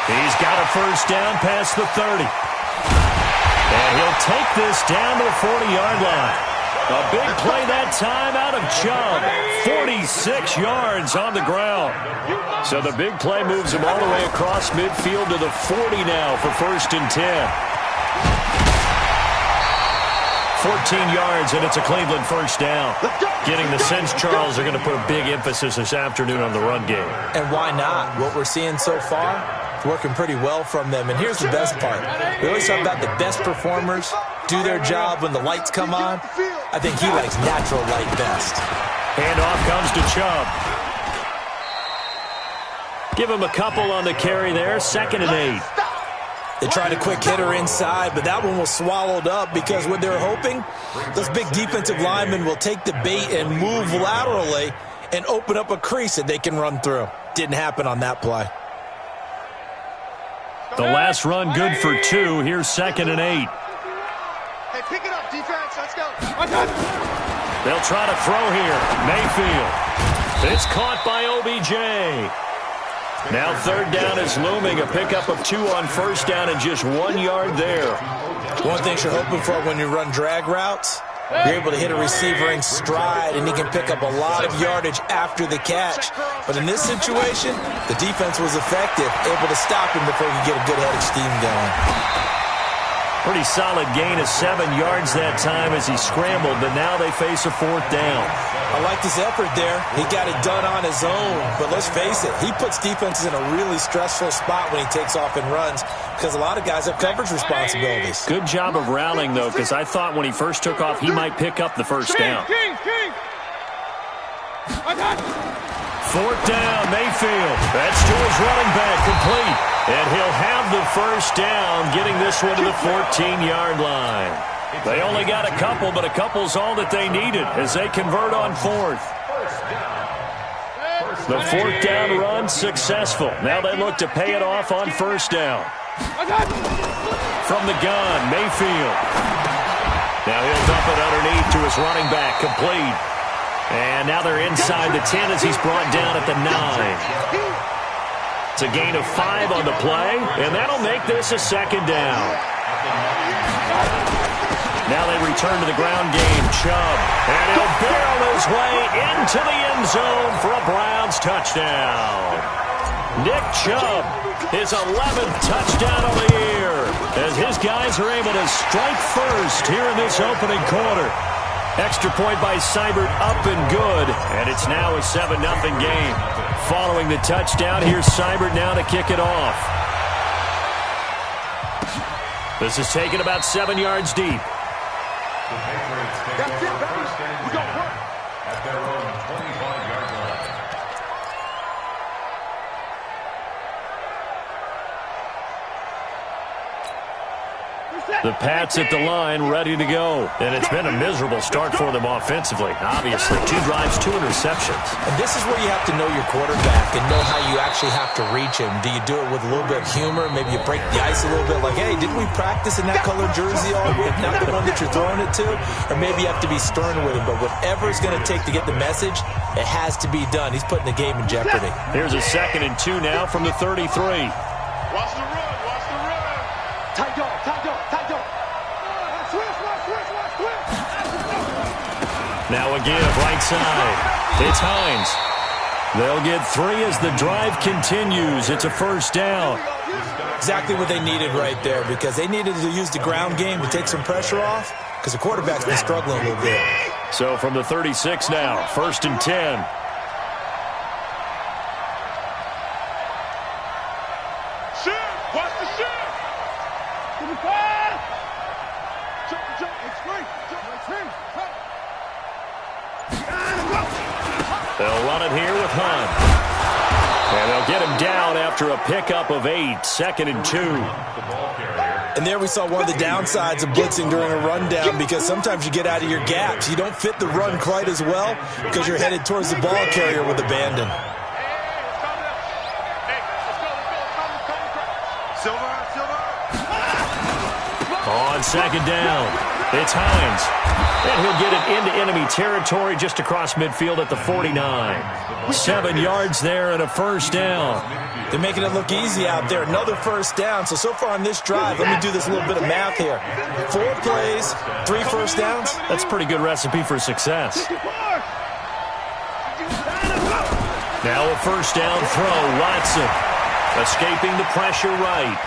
A: He's got a first down past the 30. And he'll take this down to the 40-yard line. A big play that time out of Chubb. 46 yards on the ground. So the big play moves him all the way across midfield to the 40 now for 1st and 10. 14 yards, and it's a Cleveland first down. Getting the sense, Charles, are going to put a big emphasis this afternoon on the run game. And why not? What we're seeing so far, working pretty well from them. And here's the best part. We always talk about the best performers do their job when the lights come on. I think he likes natural light best. Handoff comes to Chubb. Give him a couple on the carry there. 2nd and 8.
C: They tried a quick hitter inside, but that one was swallowed up because what they're hoping, those big defensive linemen will take the bait and move laterally and open up a crease that they can run through. Didn't happen on that play.
A: The last run good for 2. Here's 2nd and 8.
B: Hey, pick it up, defense. Let's go.
A: They'll try to throw here. Mayfield. It's caught by OBJ. Now 3rd down is looming. A pickup of 2 on 1st down and just 1 yard there.
C: One thing you're hoping for when you run drag routes, you're able to hit a receiver in stride, and he can pick up a lot of yardage after the catch. But in this situation, the defense was effective, able to stop him before he could get a good head of steam going.
A: Pretty solid gain of 7 yards that time as he scrambled, but now they face a 4th down.
C: I like his effort there. He got it done on his own, but let's face it, he puts defenses in a really stressful spot when he takes off and runs because a lot of guys have coverage responsibilities.
A: Good job of rallying, though, because I thought when he first took off, he might pick up the 1st down. 4th down, Mayfield. That's to his running back, complete. And he'll have the 1st down, getting this one to the 14-yard line. They only got a couple, but a couple's all that they needed as they convert on 4th. The 4th down run successful. Now they look to pay it off on 1st down. From the gun, Mayfield. Now he'll dump it underneath to his running back, complete. And now they're inside the 10 as he's brought down at the 9. It's a gain of 5 on the play, and that'll make this a 2nd down. Now they return to the ground game. Chubb, and he'll barrel his way into the end zone for a Browns touchdown. Nick Chubb, his 11th touchdown of the year, as his guys are able to strike first here in this opening quarter. Extra point by Seibert, up and good, and it's now a 7-0 game. Following the touchdown, here's Seibert now to kick it off. This is taken about 7 yards deep.
D: The Patriots take over 1st and 10 at their own 25-yard line.
A: The Pats at the line, ready to go. And it's been a miserable start for them offensively. Obviously, 2 drives, 2 interceptions.
C: And this is where you have to know your quarterback and know how you actually have to reach him. Do you do it with a little bit of humor? Maybe you break the ice a little bit, like, hey, didn't we practice in that colored jersey all week? Not the one that you're throwing it to? Or maybe you have to be stern with him. But whatever it's going to take to get the message, it has to be done. He's putting the game in jeopardy.
A: Here's a 2nd and 2 now from the 33.
B: Watch the run, watch the run. Tight dog, tight dog, tight dog.
A: Now again, right side. It's Hines. They'll get 3 as the drive continues. It's a 1st down.
C: Exactly what they needed right there, because they needed to use the ground game to take some pressure off because the quarterback's been struggling a little bit.
A: So from the 36 now, 1st and 10.
B: Shift, watch the shift. Jump, it's great.
A: They'll run it here with Hunt. And they'll get him down after a pickup of 8, 2nd and 2.
C: And there we saw one of the downsides of blitzing during a rundown, because sometimes you get out of your gaps. You don't fit the run quite as well because you're headed towards the ball carrier with abandon.
A: On 2nd down, it's Hines. And he'll get it into enemy territory just across midfield at the 49. 7 yards there and a 1st down.
C: They're making it look easy out there. Another 1st down. So far on this drive, let me do this little bit of math here. 4 plays, 3 1st downs.
A: That's a pretty good recipe for success. Now a 1st down throw, Watson. Escaping the pressure right.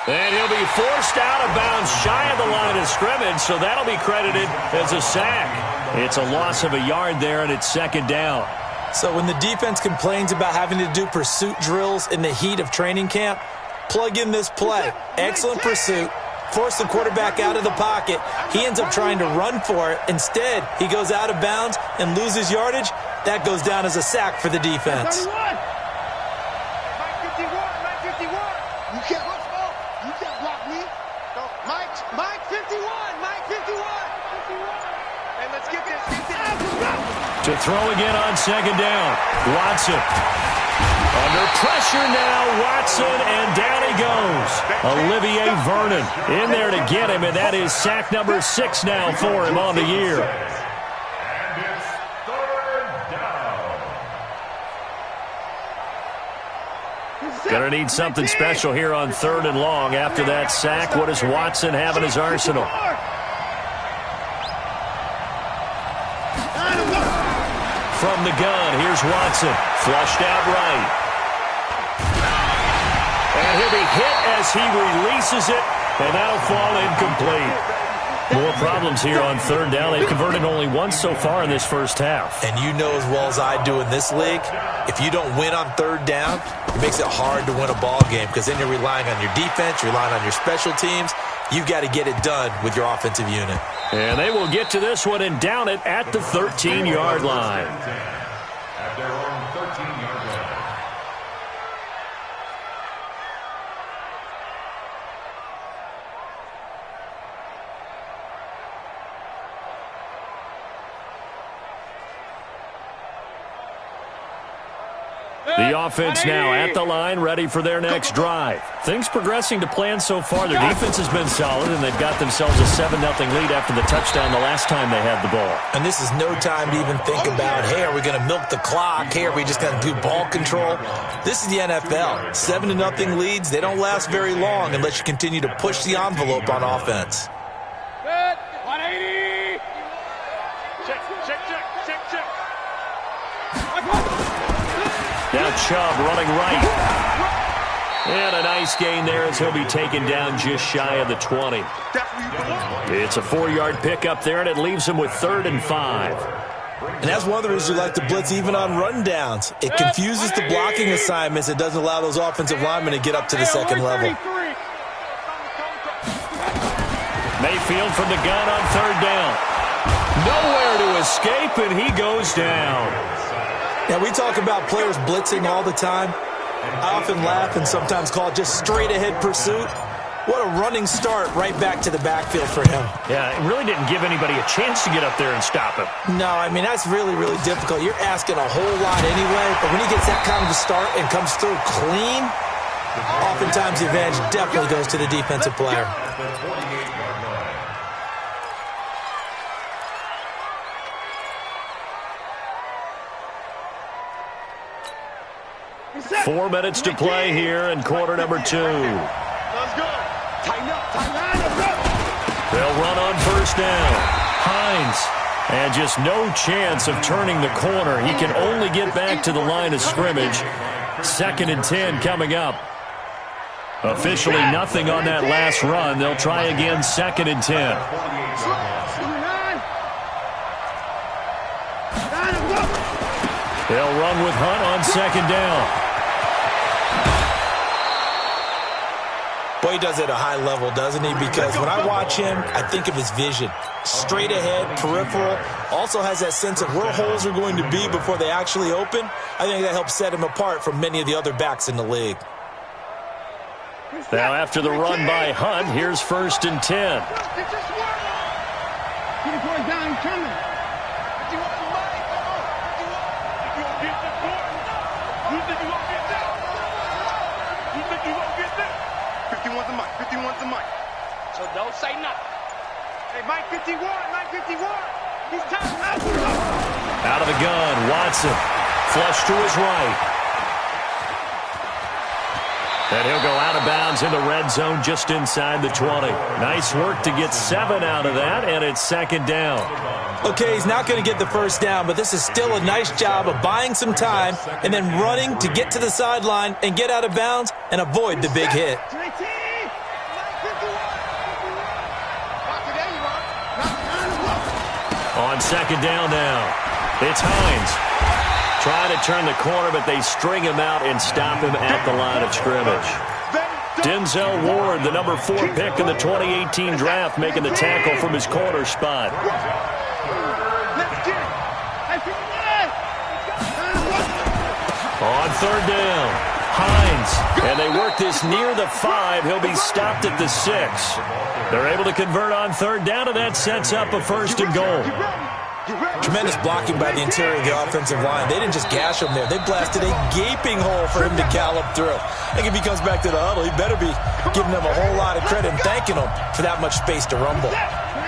A: And he'll be forced out of bounds shy of the line of scrimmage, so that'll be credited as a sack. It's a loss of a yard there, and it's 2nd down.
C: So when the defense complains about having to do pursuit drills in the heat of training camp, plug in this play. Excellent pursuit. Force the quarterback out of the pocket. He ends up trying to run for it. Instead, he goes out of bounds and loses yardage. That goes down as a sack for the defense.
B: You can't Mike 51. Mike 51. Hey, let's get this.
A: To throw again on second down. Watson. Under pressure now, Watson, and down he goes. Olivier Vernon in there to get him, and that is sack number 6 now for him on the year.
D: And it's third down.
A: Gonna need something special here on 3rd and long. After that sack, what does Watson have in his arsenal? From the gun, here's Watson. Flushed out right. And he'll be hit as he releases it, and that'll fall incomplete. More problems here on 3rd down. They've converted only once so far in this first half.
C: And you know as well as I do in this league, if you don't win on 3rd down, it makes it hard to win a ball game because then you're relying on your defense, you're relying on your special teams. You've got to get it done with your offensive unit.
A: And they will get to this one and down it at the 13-yard line.
D: At their own 13-yard line.
A: The offense now at the line, ready for their next drive. Things progressing to plan so far. Their defense has been solid, and they've got themselves a 7-0 lead after the touchdown the last time they had the ball.
C: And this is no time to even think about, hey, are we going to milk the clock? Hey, are we just going to do ball control? This is the NFL. 7-0 leads, they don't last very long unless you continue to push the envelope on offense.
B: 180. Check.
A: Now Chubb running right. And a nice gain there as he'll be taken down just shy of the 20. It's a 4-yard pickup there, and it leaves him with 3rd and 5.
C: And that's one of the reasons you like to blitz even on rundowns. It confuses the blocking assignments. It doesn't allow those offensive linemen to get up to the second level.
A: Mayfield from the gun on 3rd down. Nowhere to escape, and he goes down.
C: Now, we talk about players blitzing all the time. I often laugh and sometimes call it just straight-ahead pursuit. What a running start right back to the backfield for him.
A: Yeah, it really didn't give anybody a chance to get up there and stop him.
C: No, I mean, that's really, really difficult. You're asking a whole lot anyway, but when he gets that kind of a start and comes through clean, oftentimes the advantage definitely goes to the defensive player.
D: At the 28-yard line.
A: 4 minutes to play here in quarter number 2.
B: Let's go. Tighten up.
A: They'll run on 1st down. Hines. And just no chance of turning the corner. He can only get back to the line of scrimmage. 2nd and 10 coming up. Officially nothing on that last run. They'll try again 2nd and 10. They'll run with Hunt on 2nd down.
C: Boy, he does it at a high level, doesn't he? Because when I watch him, I think of his vision. Straight ahead, peripheral. Also has that sense of where holes are going to be before they actually open. I think that helps set him apart from many of the other backs in the league.
A: Now after the run by Hunt, here's 1st and 10.
B: So don't say nothing. Hey, Mike 51. He's time out.
A: Out of the gun, Watson. Flush to his right. And he'll go out of bounds in the red zone just inside the 20. Nice work to get 7 out of that, and it's 2nd down.
C: Okay, he's not going to get the 1st down, but this is still a nice job of buying some time and then running to get to the sideline and get out of bounds and avoid the big hit.
A: On 2nd down now, it's Hines. Trying to turn the corner, but they string him out and stop him at the line of scrimmage. Denzel Ward, the number 4 pick in the 2018 draft, making the tackle from his corner spot. On 3rd down, Hines. And they work this near the 5. He'll be stopped at the 6. They're able to convert on third down, and that sets up a 1st and goal.
C: Tremendous blocking by the interior of the offensive line. They didn't just gash him there. They blasted a gaping hole for him to gallop through. I think if he comes back to the huddle, he better be giving them a whole lot of credit and thanking them for that much space to rumble.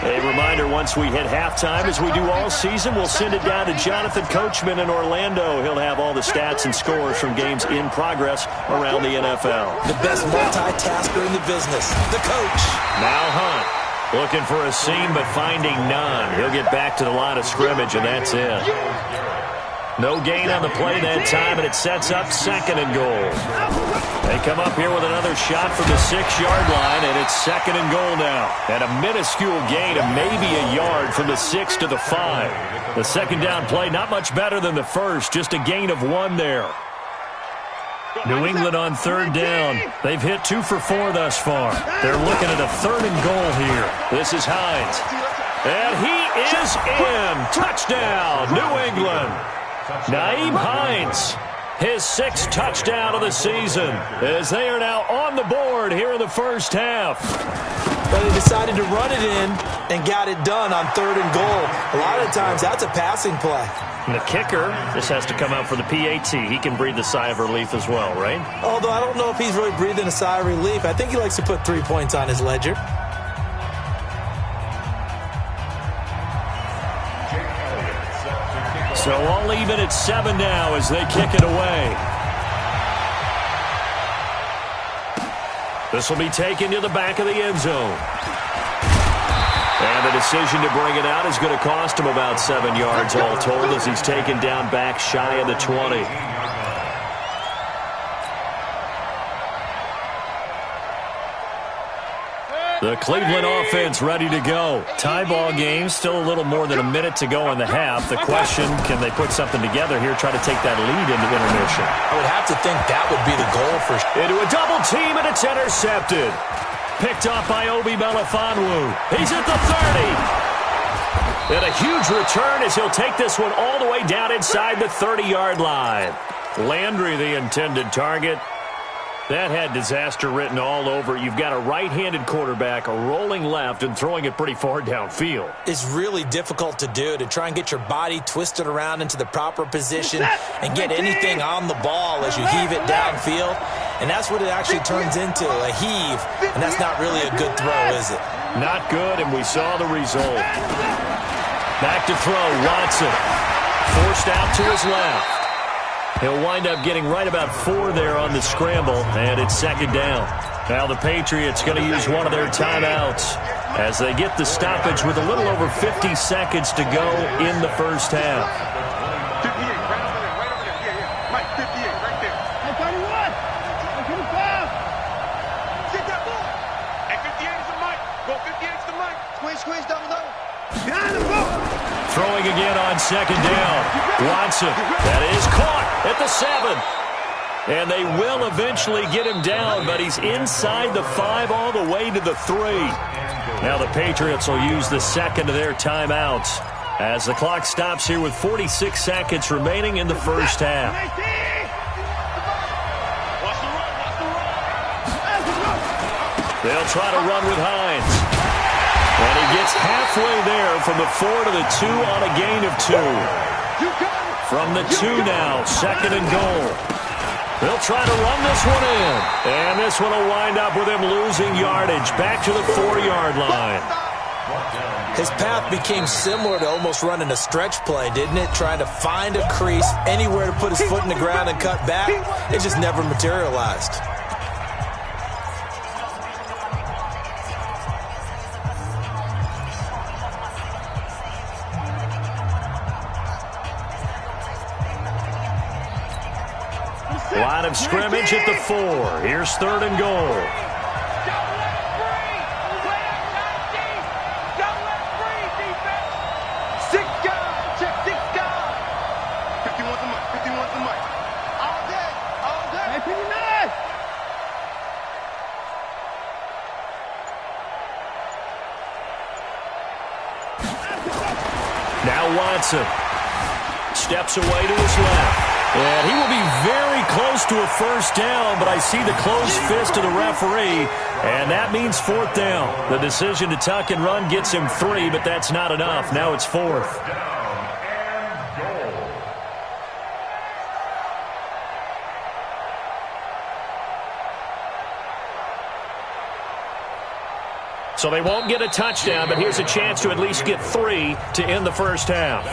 A: A reminder, once we hit halftime, as we do all season, we'll send it down to Jonathan Coachman in Orlando. He'll have all the stats and scores from games in progress around the NFL.
C: The best multitasker in the business, the coach.
A: Now Hunt, looking for a seam but finding none. He'll get back to the line of scrimmage, and that's it. No gain on the play that time, and it sets up 2nd and goal. They come up here with another shot from the 6-yard line, and it's 2nd and goal now. And a minuscule gain of maybe a yard from the 6 to the 5. The 2nd down play, not much better than the first, just a gain of 1 there. New England on 3rd down. They've hit 2 for 4 thus far. They're looking at a 3rd and goal here. This is Hines. And he is in. Touchdown, New England. Nyheim Hines, his 6th touchdown of the season, as they are now on the board here in the first half.
C: But they decided to run it in and got it done on 3rd and goal. A lot of times, that's a passing play.
A: And the kicker, this has to come out for the PAT. He can breathe a sigh of relief as well, right?
C: Although I don't know if he's really breathing a sigh of relief. I think he likes to put 3 points on his ledger.
A: So all even at 7 now as they kick it away. This will be taken to the back of the end zone. And the decision to bring it out is going to cost him about 7 yards all told as he's taken down back shy of the 20. The Cleveland offense ready to go. Tie ball game, still a little more than a minute to go in the half. The question, can they put something together here, try to take that lead into intermission?
C: I would have to think that would be the goal for sure.
A: Into a double team, and it's intercepted. Picked off by Obi Melifonwu. He's at the 30. And a huge return as he'll take this one all the way down inside the 30-yard line. Landry, the intended target. That had disaster written all over. You've got a right-handed quarterback rolling left and throwing it pretty far downfield.
C: It's really difficult to do, to try and get your body twisted around into the proper position and get anything on the ball as you heave it downfield. And that's what it actually turns into, a heave. And that's not really a good throw, is it?
A: Not good, and we saw the result. Back to throw, Watson. Forced out to his left. He'll wind up getting right about 4 there on the scramble, and it's 2nd down. Now the Patriots going to use one of their timeouts as they get the stoppage with a little over 50 seconds to go in the first half.
B: 58, right over there. Yeah. Mike, 58, right there.
F: Hey, 31. Hey, 55.
B: Get that ball. Hey, 58 is the Mike. Go 58 is the Mike. Squeeze, double.
F: Behind the ball.
A: Throwing again on 2nd down. Watson, that is caught at the 7. And they will eventually get him down, but he's inside the 5 all the way to the 3. Now the Patriots will use the 2nd of their timeouts as the clock stops here with 46 seconds remaining in the first half. They'll try to run with Hines. And he gets halfway there from the 4 to the 2 on a gain of 2. From the 2 now, 2nd and goal. They'll try to run this one in. And this one will wind up with him losing yardage back to the 4-yard line.
C: His path became similar to almost running a stretch play, didn't it? Trying to find a crease, anywhere to put his foot in the ground and cut back. It just never materialized.
A: Line of scrimmage at the 4. Here's 3rd and goal. Now Watson steps away to his left. And he will be very close to a first down, but I see the closed fist of the referee, and that means fourth down. The decision to tuck and run gets him 3, but that's not enough. Now it's fourth. So they won't get a touchdown, but here's a chance to at least get 3 to end the first half.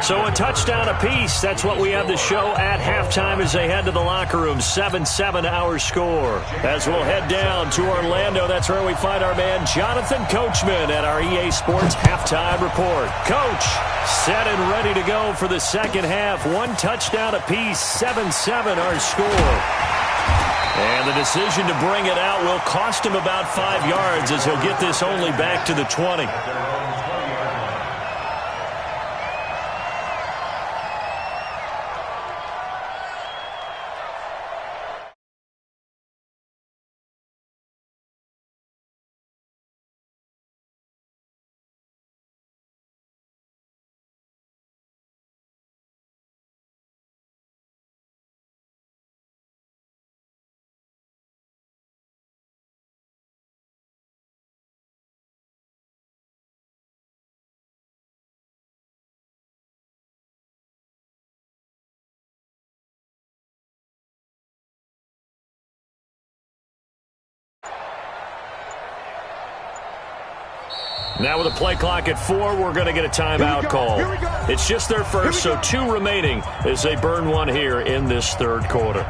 A: So a touchdown apiece. That's what we have the show at halftime as they head to the locker room. 7-7 our score. As we'll head down to Orlando, that's where we find our man Jonathan Coachman at our EA Sports Halftime Report. Coach, set and ready to go for the second half. 1 touchdown apiece. 7-7 our score. And the decision to bring it out will cost him about 5 yards as he'll get this only back to the 20. Now with a play clock at 4, we're going to get a timeout call. It's just their first, so 2 remaining as they burn 1 here in this third quarter.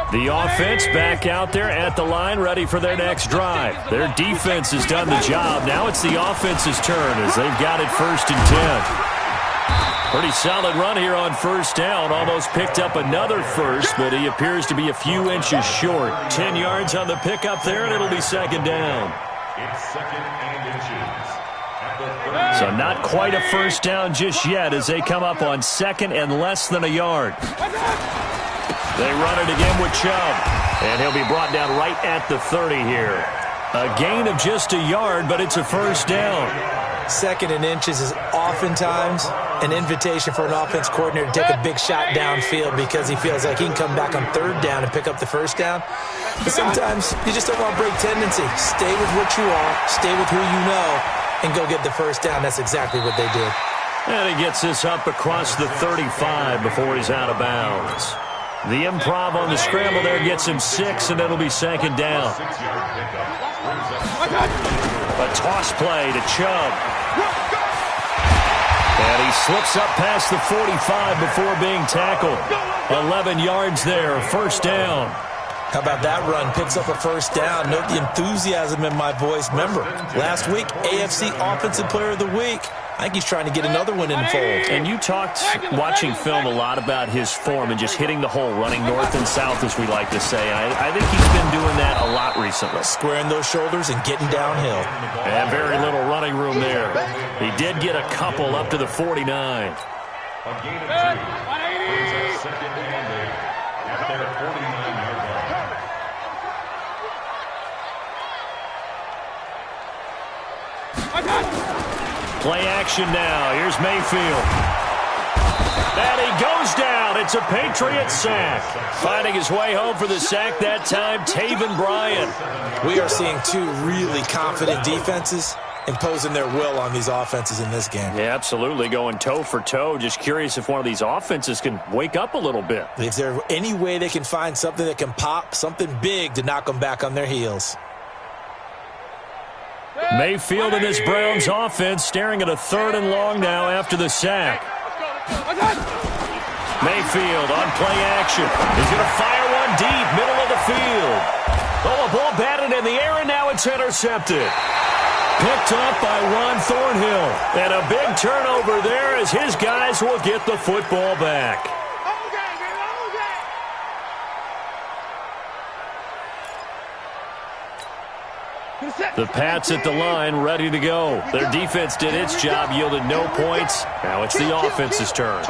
A: The offense back out there at the line, ready for their next drive. Their defense has done the job. Now it's the offense's turn as they've got it 1st and 10. Pretty solid run here on first down. Almost picked up another first, but he appears to be a few inches short. 10 yards on the pickup there, and it'll be second down.
D: It's 2nd and inches.
A: So not quite a first down just yet as they come up on 2nd and less than a yard. They run it again with Chubb, and he'll be brought down right at the 30 here. A gain of just a yard, but it's a first down.
C: 2nd and inches is oftentimes an invitation for an offense coordinator to take a big shot downfield because he feels like he can come back on 3rd down and pick up the first down. But sometimes you just don't want to break tendency. Stay with what you are, stay with who you know, and go get the first down. That's exactly what they did.
A: And he gets this up across the 35 before he's out of bounds. The improv on the scramble there gets him 6, and it'll be second down. A toss play to Chubb. And he slips up past the 45 before being tackled. 11 yards there, first down.
C: How about that run? Picks up a first down. Note the enthusiasm in my voice. Remember, last week, AFC Offensive Player of the Week. I think he's trying to get another one in the fold.
A: And you talked, watching film, a lot about his form and just hitting the hole, running north and south, as we like to say. I think he's been doing that a lot recently.
C: Squaring those shoulders and getting downhill.
A: And very little running room there. He did get a couple up to the 49.
D: A gain of 2 brings up 2nd and 8 at their 49-yard line.
A: Play action now. Here's Mayfield. And he goes down. It's a Patriot sack. Finding his way home for the sack that time, Taven Bryan.
C: We are seeing 2 really confident defenses imposing their will on these offenses in this game.
A: Yeah, absolutely. Going toe for toe. Just curious if one of these offenses can wake up a little bit.
C: If there's any way they can find something that can pop, something big to knock them back on their heels.
A: Mayfield and this Browns offense staring at a 3rd and long now after the sack. Mayfield on play action. He's going to fire one deep, middle of the field. Oh, a ball batted in the air, and now it's intercepted. Picked up by Ron Thornhill. And a big turnover there as his guys will get the football back. The Pats at the line, ready to go. Their defense did its job, yielded no points. Now it's the offense's turn.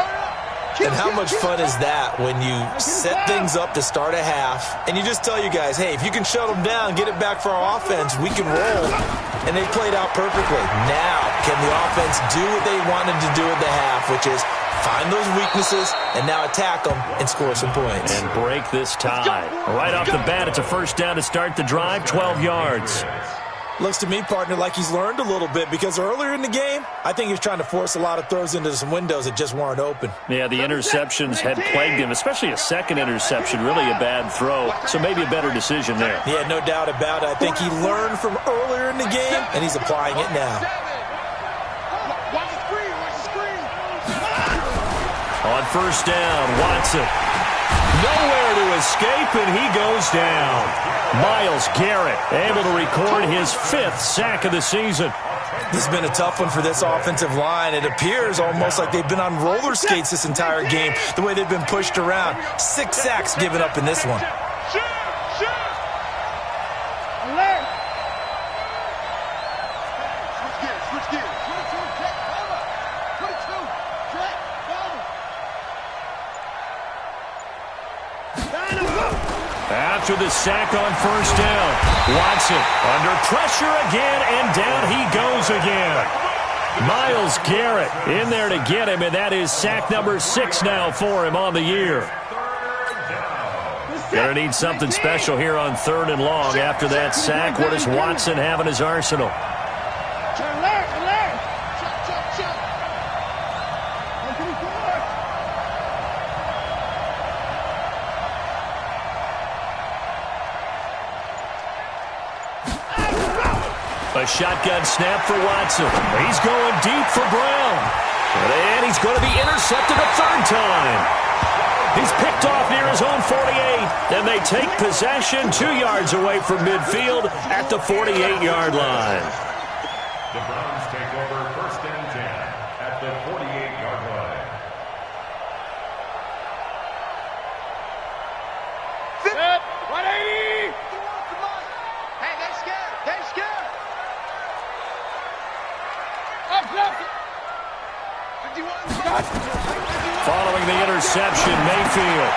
C: And how much fun is that when you set things up to start a half, and you just tell you guys, hey, if you can shut them down, get it back for our offense, we can roll. And they played out perfectly. Now, can the offense do what they wanted to do at the half, which is find those weaknesses and now attack them and score some points.
A: And break this tie. Right off the bat, it's a first down to start the drive, 12 yards.
C: Looks to me, partner, like he's learned a little bit because earlier in the game, I think he was trying to force a lot of throws into some windows that just weren't open.
A: Yeah, the interceptions had plagued him, especially a second interception, really a bad throw. So maybe a better decision there.
C: Yeah, no doubt about it. I think he learned from earlier in the game, and he's applying it now.
B: Watch the screen, watch the screen.
A: On first down, Watson. Nowhere to escape, and he goes down. Myles Garrett able to record his 5th sack of the season.
C: This has been a tough one for this offensive line. It appears almost like they've been on roller skates this entire game, the way they've been pushed around. 6 sacks given up in this one.
A: After the sack on first down, Watson under pressure again, and down he goes again. Myles Garrett in there to get him, and that is sack number 6 now for him on the year. Gonna need something special here on 3rd and long. After that sack, what does Watson have in his arsenal? A shotgun snap for Watson. He's going deep for Brown. And he's going to be intercepted a 3rd time. He's picked off near his own 48. And they take possession 2 yards away from midfield at the 48-yard line.
D: The Browns take over 1st and 10 at the 48-yard line.
B: Set. 180. Hey, they're scared. They're scared.
A: Following the interception, Mayfield.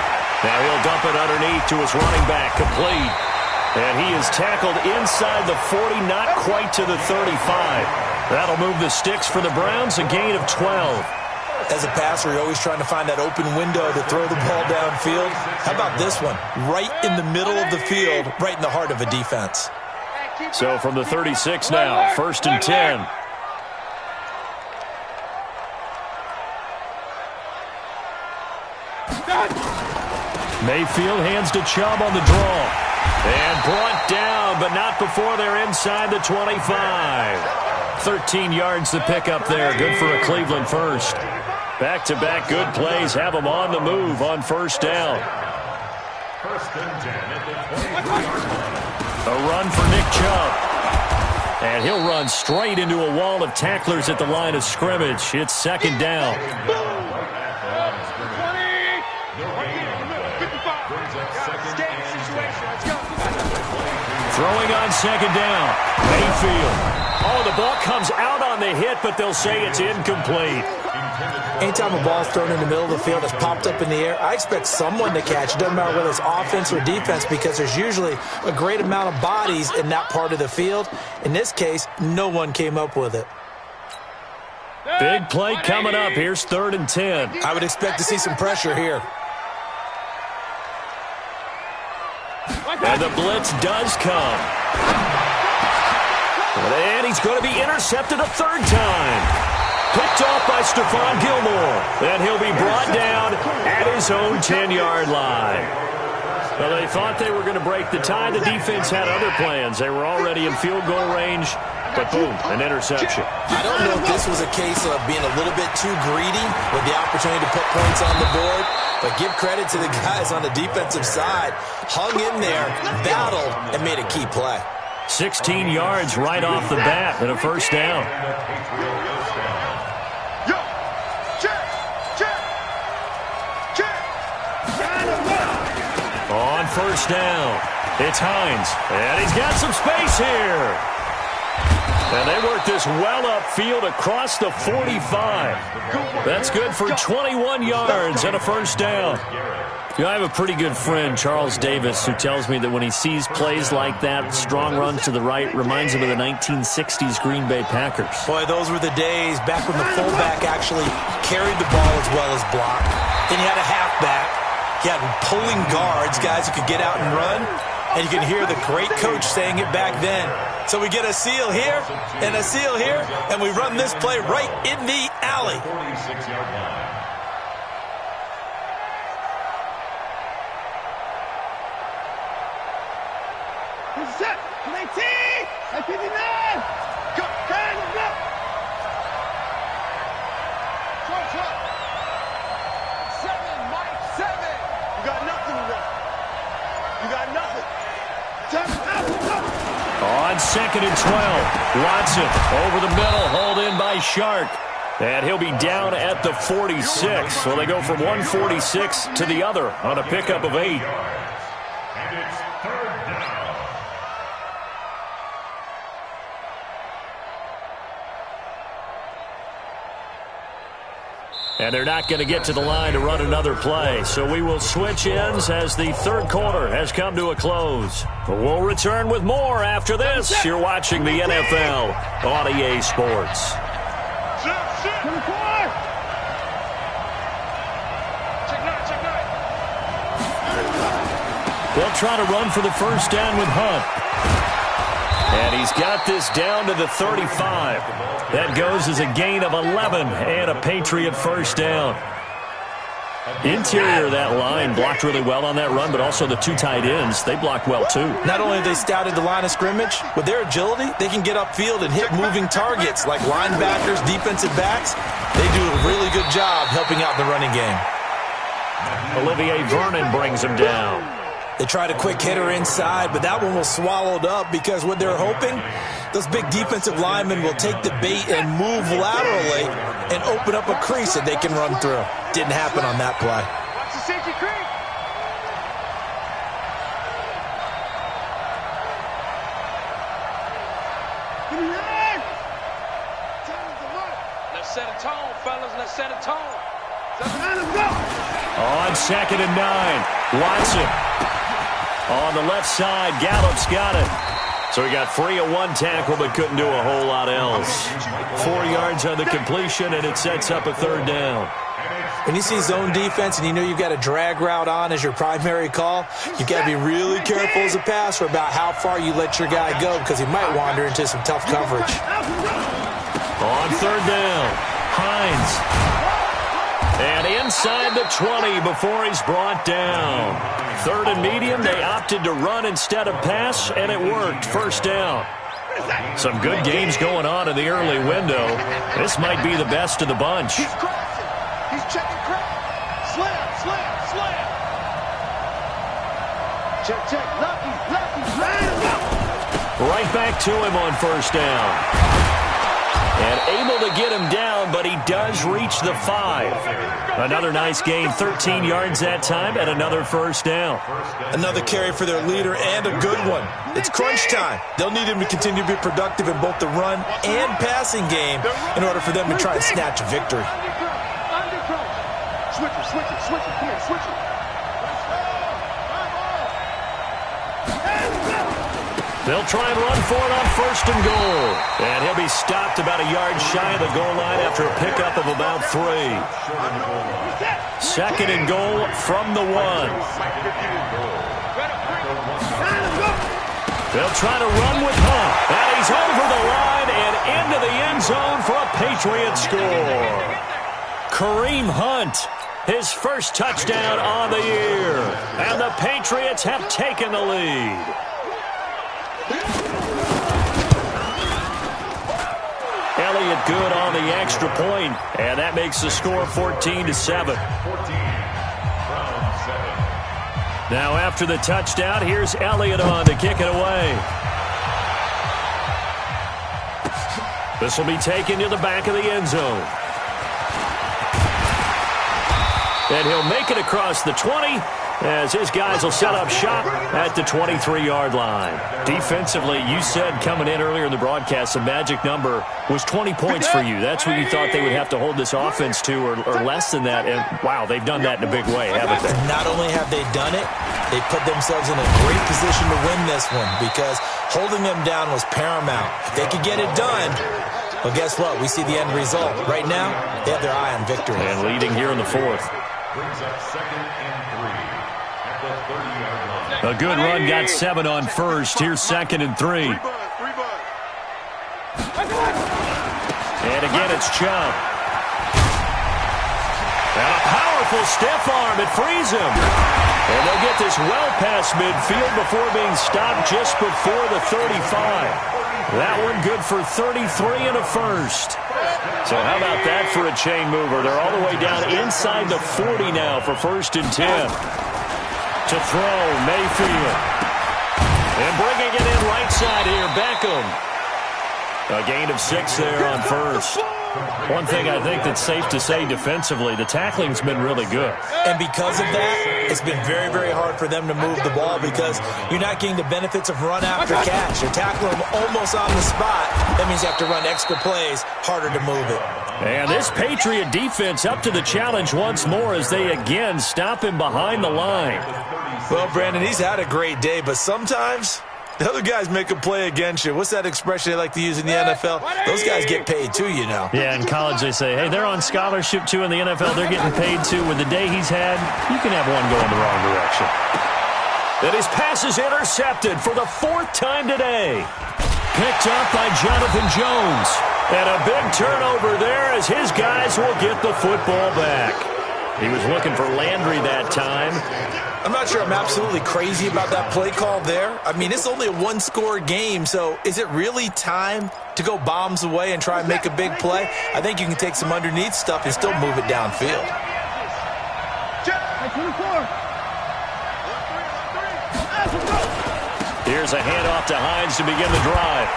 A: Now he'll dump it underneath to his running back, complete. And he is tackled inside the 40, not quite to the 35. That'll move the sticks for the Browns, a gain of 12.
C: As a passer, you're always trying to find that open window to throw the ball downfield. How about this one? Right in the middle of the field, right in the heart of a defense.
A: So from the 36 now, 1st and 10. Mayfield hands to Chubb on the draw. And brought down, but not before they're inside the 25. 13 yards to pick up there. Good for a Cleveland first. Back-to-back good plays have them on the move on first down.
D: 1st and 10 at the 23-yard line.
A: A run for Nick Chubb. And he'll run straight into a wall of tacklers at the line of scrimmage. It's 2nd down. Throwing on 2nd down. Mayfield. Oh, the ball comes out on the hit, but they'll say it's incomplete.
C: Anytime a ball's thrown in the middle of the field, it's popped up in the air, I expect someone to catch. It doesn't matter whether it's offense or defense because there's usually a great amount of bodies in that part of the field. In this case, no one came up with it.
A: Big play coming up. Here's 3rd and 10.
C: I would expect to see some pressure here.
A: And the blitz does come. And he's going to be intercepted a 3rd time. Picked off by Stephon Gilmore. And he'll be brought down at his own 10-yard line. Well, they thought they were going to break the tie. The defense had other plans. They were already in field goal range. But boom, an interception.
C: I don't know if this was a case of being a little bit too greedy with the opportunity to put points on the board. But give credit to the guys on the defensive side. Hung in there, battled, and made a key play.
A: 16 yards right off the bat and a 1st down. On 1st down, it's Hines. And he's got some space here. And they work this well upfield across the 45. That's good for 21 yards and a first down. You know, I have a pretty good friend, Charles Davis, who tells me that when he sees plays like that, strong runs to the right, reminds him of the 1960s Green Bay Packers.
C: Boy, those were the days back when the fullback actually carried the ball as well as blocked. Then you had a halfback. You had pulling guards, guys who could get out and run. And you can hear the great coach saying it back then. So we get a seal here and a seal here, and we run this play right in the alley.
D: 46-yard line.
B: Set. 19. At 59. Go. Hands up. Front. 7, Mike. 7. You got nothing to run. You got nothing.
A: On 2nd and 12, Watson over the middle, hauled in by Shark. And he'll be down at the 46. So they go from 146 to the other on a pickup of 8.
D: And it's third down.
A: And they're not going to get to the line to run another play. So we will switch ends as the third quarter has come to a close. But we'll return with more after this. You're watching the NFL on EA Sports. They'll try to run for the first down with Hunt. And he's got this down to the 35. That goes as a gain of 11 and a Patriot first down. Interior of that line blocked really well on that run, but also the two tight ends, they blocked well too.
C: Not only have they scouted the line of scrimmage, with their agility, they can get upfield and hit moving targets like linebackers, defensive backs. They do a really good job helping out the running game.
A: Olivier Vernon brings him down.
C: They tried a quick hitter inside, but that one was swallowed up because what they're hoping, those big defensive linemen will take the bait and move laterally and open up a crease that they can run through. Didn't happen on that play.
B: Watch the safety creep.
F: Let's set a tone, fellas. Let's set a tone.
A: On 2nd and 9, Watson. On the left side, Gallup's got it. So he got free of one tackle but couldn't do a whole lot else. 4 yards on the completion, and it sets up a third down.
C: When you see zone defense and you know you've got a drag route on as your primary call, you've got to be really careful as a passer about how far you let your guy go because he might wander into some tough coverage.
A: On third down, Hines. And inside the 20 before he's brought down. 3rd and medium, they opted to run instead of pass, and it worked. First down. Some good games going on in the early window. This might be the best of the bunch.
B: He's crossing. He's checking crowd. Slam. Check.
A: Right back to him on first down. And able to get him down, but he does reach the 5. Another nice gain, 13 yards that time, and another first down.
C: Another carry for their leader and a good one. It's crunch time. They'll need him to continue to be productive in both the run and passing game in order for them to try and snatch a victory.
B: Switch it. Come here, switch it.
A: They'll try and run for it on 1st and goal. And he'll be stopped about a yard shy of the goal line after a pickup of about 3. 2nd and goal from the 1. They'll try to run with Hunt. And he's over the line and into the end zone for a Patriot score. Kareem Hunt, his first touchdown on the year. And the Patriots have taken the lead. Elliott good on the extra point, and that makes the score 14-7. Now after the touchdown, here's Elliott on to kick it away. This will be taken to the back of the end zone. And he'll make it across the 20 as his guys will set up shop at the 23-yard line. Defensively, you said coming in earlier in the broadcast, the magic number was 20 points for you. That's what you thought they would have to hold this offense to, or less than that. And, wow, they've done that in a big way, haven't they?
C: Not only have they done it, they put themselves in a great position to win this one because holding them down was paramount. If they could get it done, well, guess what? We see the end result. Right now, they have their eye on victory.
A: And leading here in the fourth.
D: Brings up 2nd and 3 at the 30-yard line.
A: A good run got 7 on first. Here's 2nd and 3. And again, it's Chubb. And a powerful stiff arm. It frees him. And they'll get this well past midfield before being stopped just before the 35. That one good for 33 and a first. So how about that for a chain mover? They're all the way down inside the 40 now for 1st and 10. To throw, Mayfield. And bringing it in right side here, Beckham. A gain of 6 there on first. One thing I think that's safe to say defensively, the tackling's been really good.
C: And because of that, it's been very, very hard for them to move the ball because you're not getting the benefits of run after catch. You're tackling them almost on the spot. That means you have to run extra plays, harder to move it.
A: And this Patriot defense up to the challenge once more as they again stop him behind the line.
C: Well, Brandon, he's had a great day, but sometimes the other guys make a play against you. What's that expression they like to use in the NFL? Those guys get paid too, you know.
A: Yeah, in college they say, hey, they're on scholarship too. In the NFL, they're getting paid too. With the day he's had, you can have one going the wrong direction. And his pass is intercepted for the 4th time today. Picked up by Jonathan Jones. And a big turnover there as his guys will get the football back. He was looking for Landry that time.
C: I'm not sure I'm absolutely crazy about that play call there. I mean, it's only a one-score game, so is it really time to go bombs away and try and make a big play? I think you can take some underneath stuff and still move it downfield.
A: Here's a handoff to Hines to begin the drive.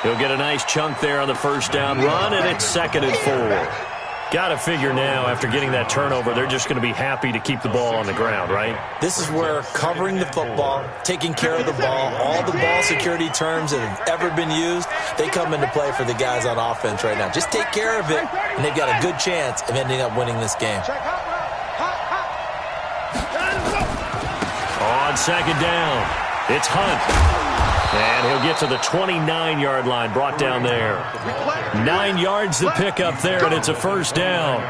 A: He'll get a nice chunk there on the first down run, and it's 2nd and 4. Got to figure now, after getting that turnover, they're just going to be happy to keep the ball on the ground, right?
C: This is where covering the football, taking care of the ball, all the ball security terms that have ever been used, they come into play for the guys on offense right now. Just take care of it, and they've got a good chance of ending up winning this game.
A: On 2nd down, it's Hunt. And he'll get to the 29-yard line, brought down there. 9 yards to pick up there, and it's a 1st down.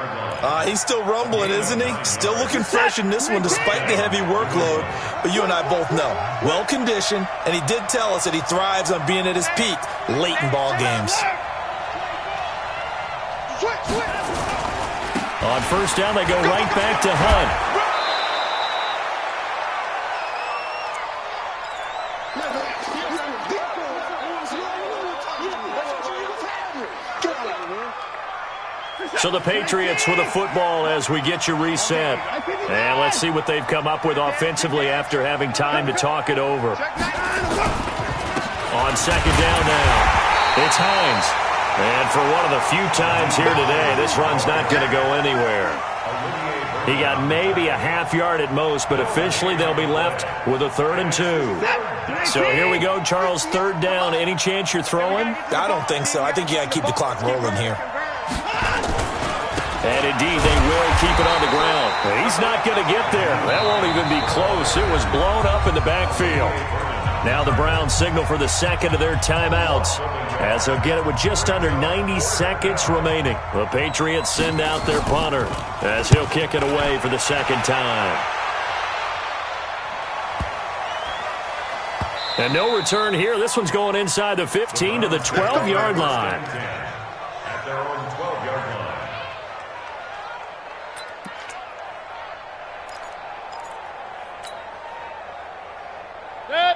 C: He's still rumbling, isn't he? Still looking fresh in this one despite the heavy workload. But you and I both know, well-conditioned, and he did tell us that he thrives on being at his peak late in ball games.
A: On 1st down, they go right back to Hunt. So the Patriots with a football as we get you reset. And let's see what they've come up with offensively after having time to talk it over. On 2nd down now, it's Hines. And for one of the few times here today, this run's not going to go anywhere. He got maybe a half yard at most, but officially they'll be left with a 3rd and 2. So here we go, Charles, 3rd down. Any chance you're throwing?
C: I don't think so. I think you got to keep the clock rolling here.
A: And indeed, they will keep it on the ground. He's not going to get there. That won't even be close. It was blown up in the backfield. Now the Browns signal for the 2nd of their timeouts, as they'll get it with just under 90 seconds remaining. The Patriots send out their punter as he'll kick it away for the 2nd time. And no return here. This one's going inside the 15 to the 12-yard line.
D: At their own 12-yard line.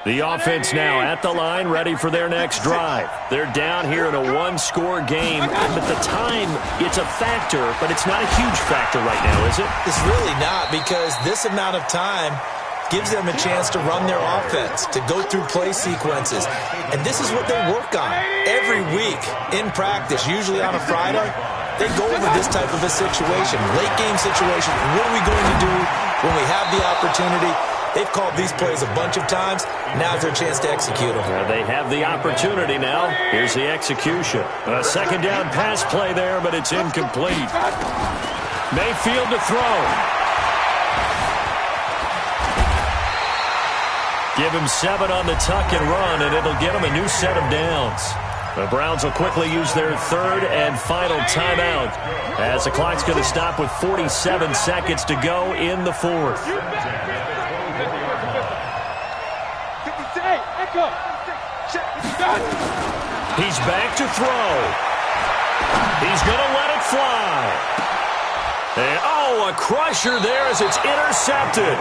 A: The offense now at the line, ready for their next drive. They're down here in a one-score game. At the time, it's a factor, but it's not a huge factor right now, is it?
C: It's really not, because this amount of time gives them a chance to run their offense, to go through play sequences. And this is what they work on every week in practice, usually on a Friday. they go over this type of a situation, late game situation. What are we going to do when we have the opportunity? They've called these plays a bunch of times. Now's their chance to execute them.
A: They have the opportunity now. Here's the execution. A second down pass play there, but it's incomplete. Mayfield to throw. Give him 7 on the tuck and run, and it'll get him a new set of downs. The Browns will quickly use their third and final timeout as the clock's going to stop with 47 seconds to go in the fourth. He's back to throw. He's going to let it fly. And, a crusher there as it's intercepted.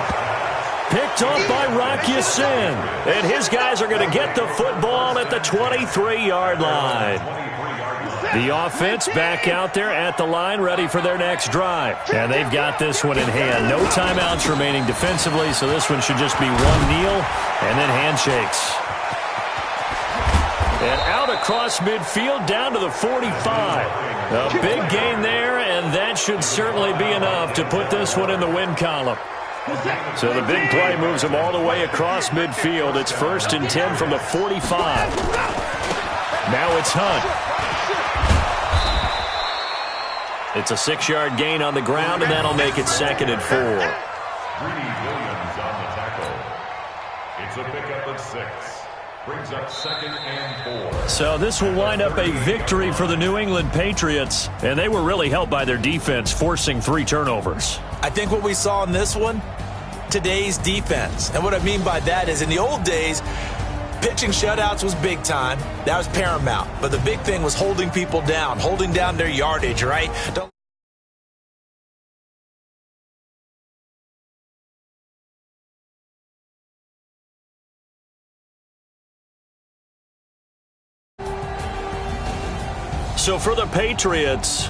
A: Picked off by Rocky Sin. And his guys are going to get the football at the 23-yard line. The offense back out there at the line, ready for their next drive. And they've got this one in hand. No timeouts remaining defensively, so this one should just be one kneel and then handshakes. And out across midfield, down to the 45. A big gain there, and that should certainly be enough to put this one in the win column. So the big play moves them all the way across midfield. It's 1st and 10 from the 45. Now it's Hunt. It's a 6-yard gain on the ground, and that'll make it 2nd and 4.
D: Williams on the tackle. It's a pickup of 6. Brings up 2nd and 4.
A: So this will wind up a victory for the New England Patriots, and they were really helped by their defense, forcing 3 turnovers.
C: I think what we saw in this one, today's defense. And what I mean by that is in the old days, pitching shutouts was big time. That was paramount. But the big thing was holding people down, holding down their yardage, right?
A: So for the Patriots,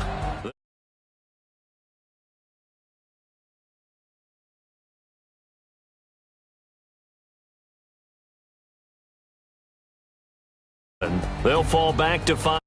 A: they'll fall back to 5.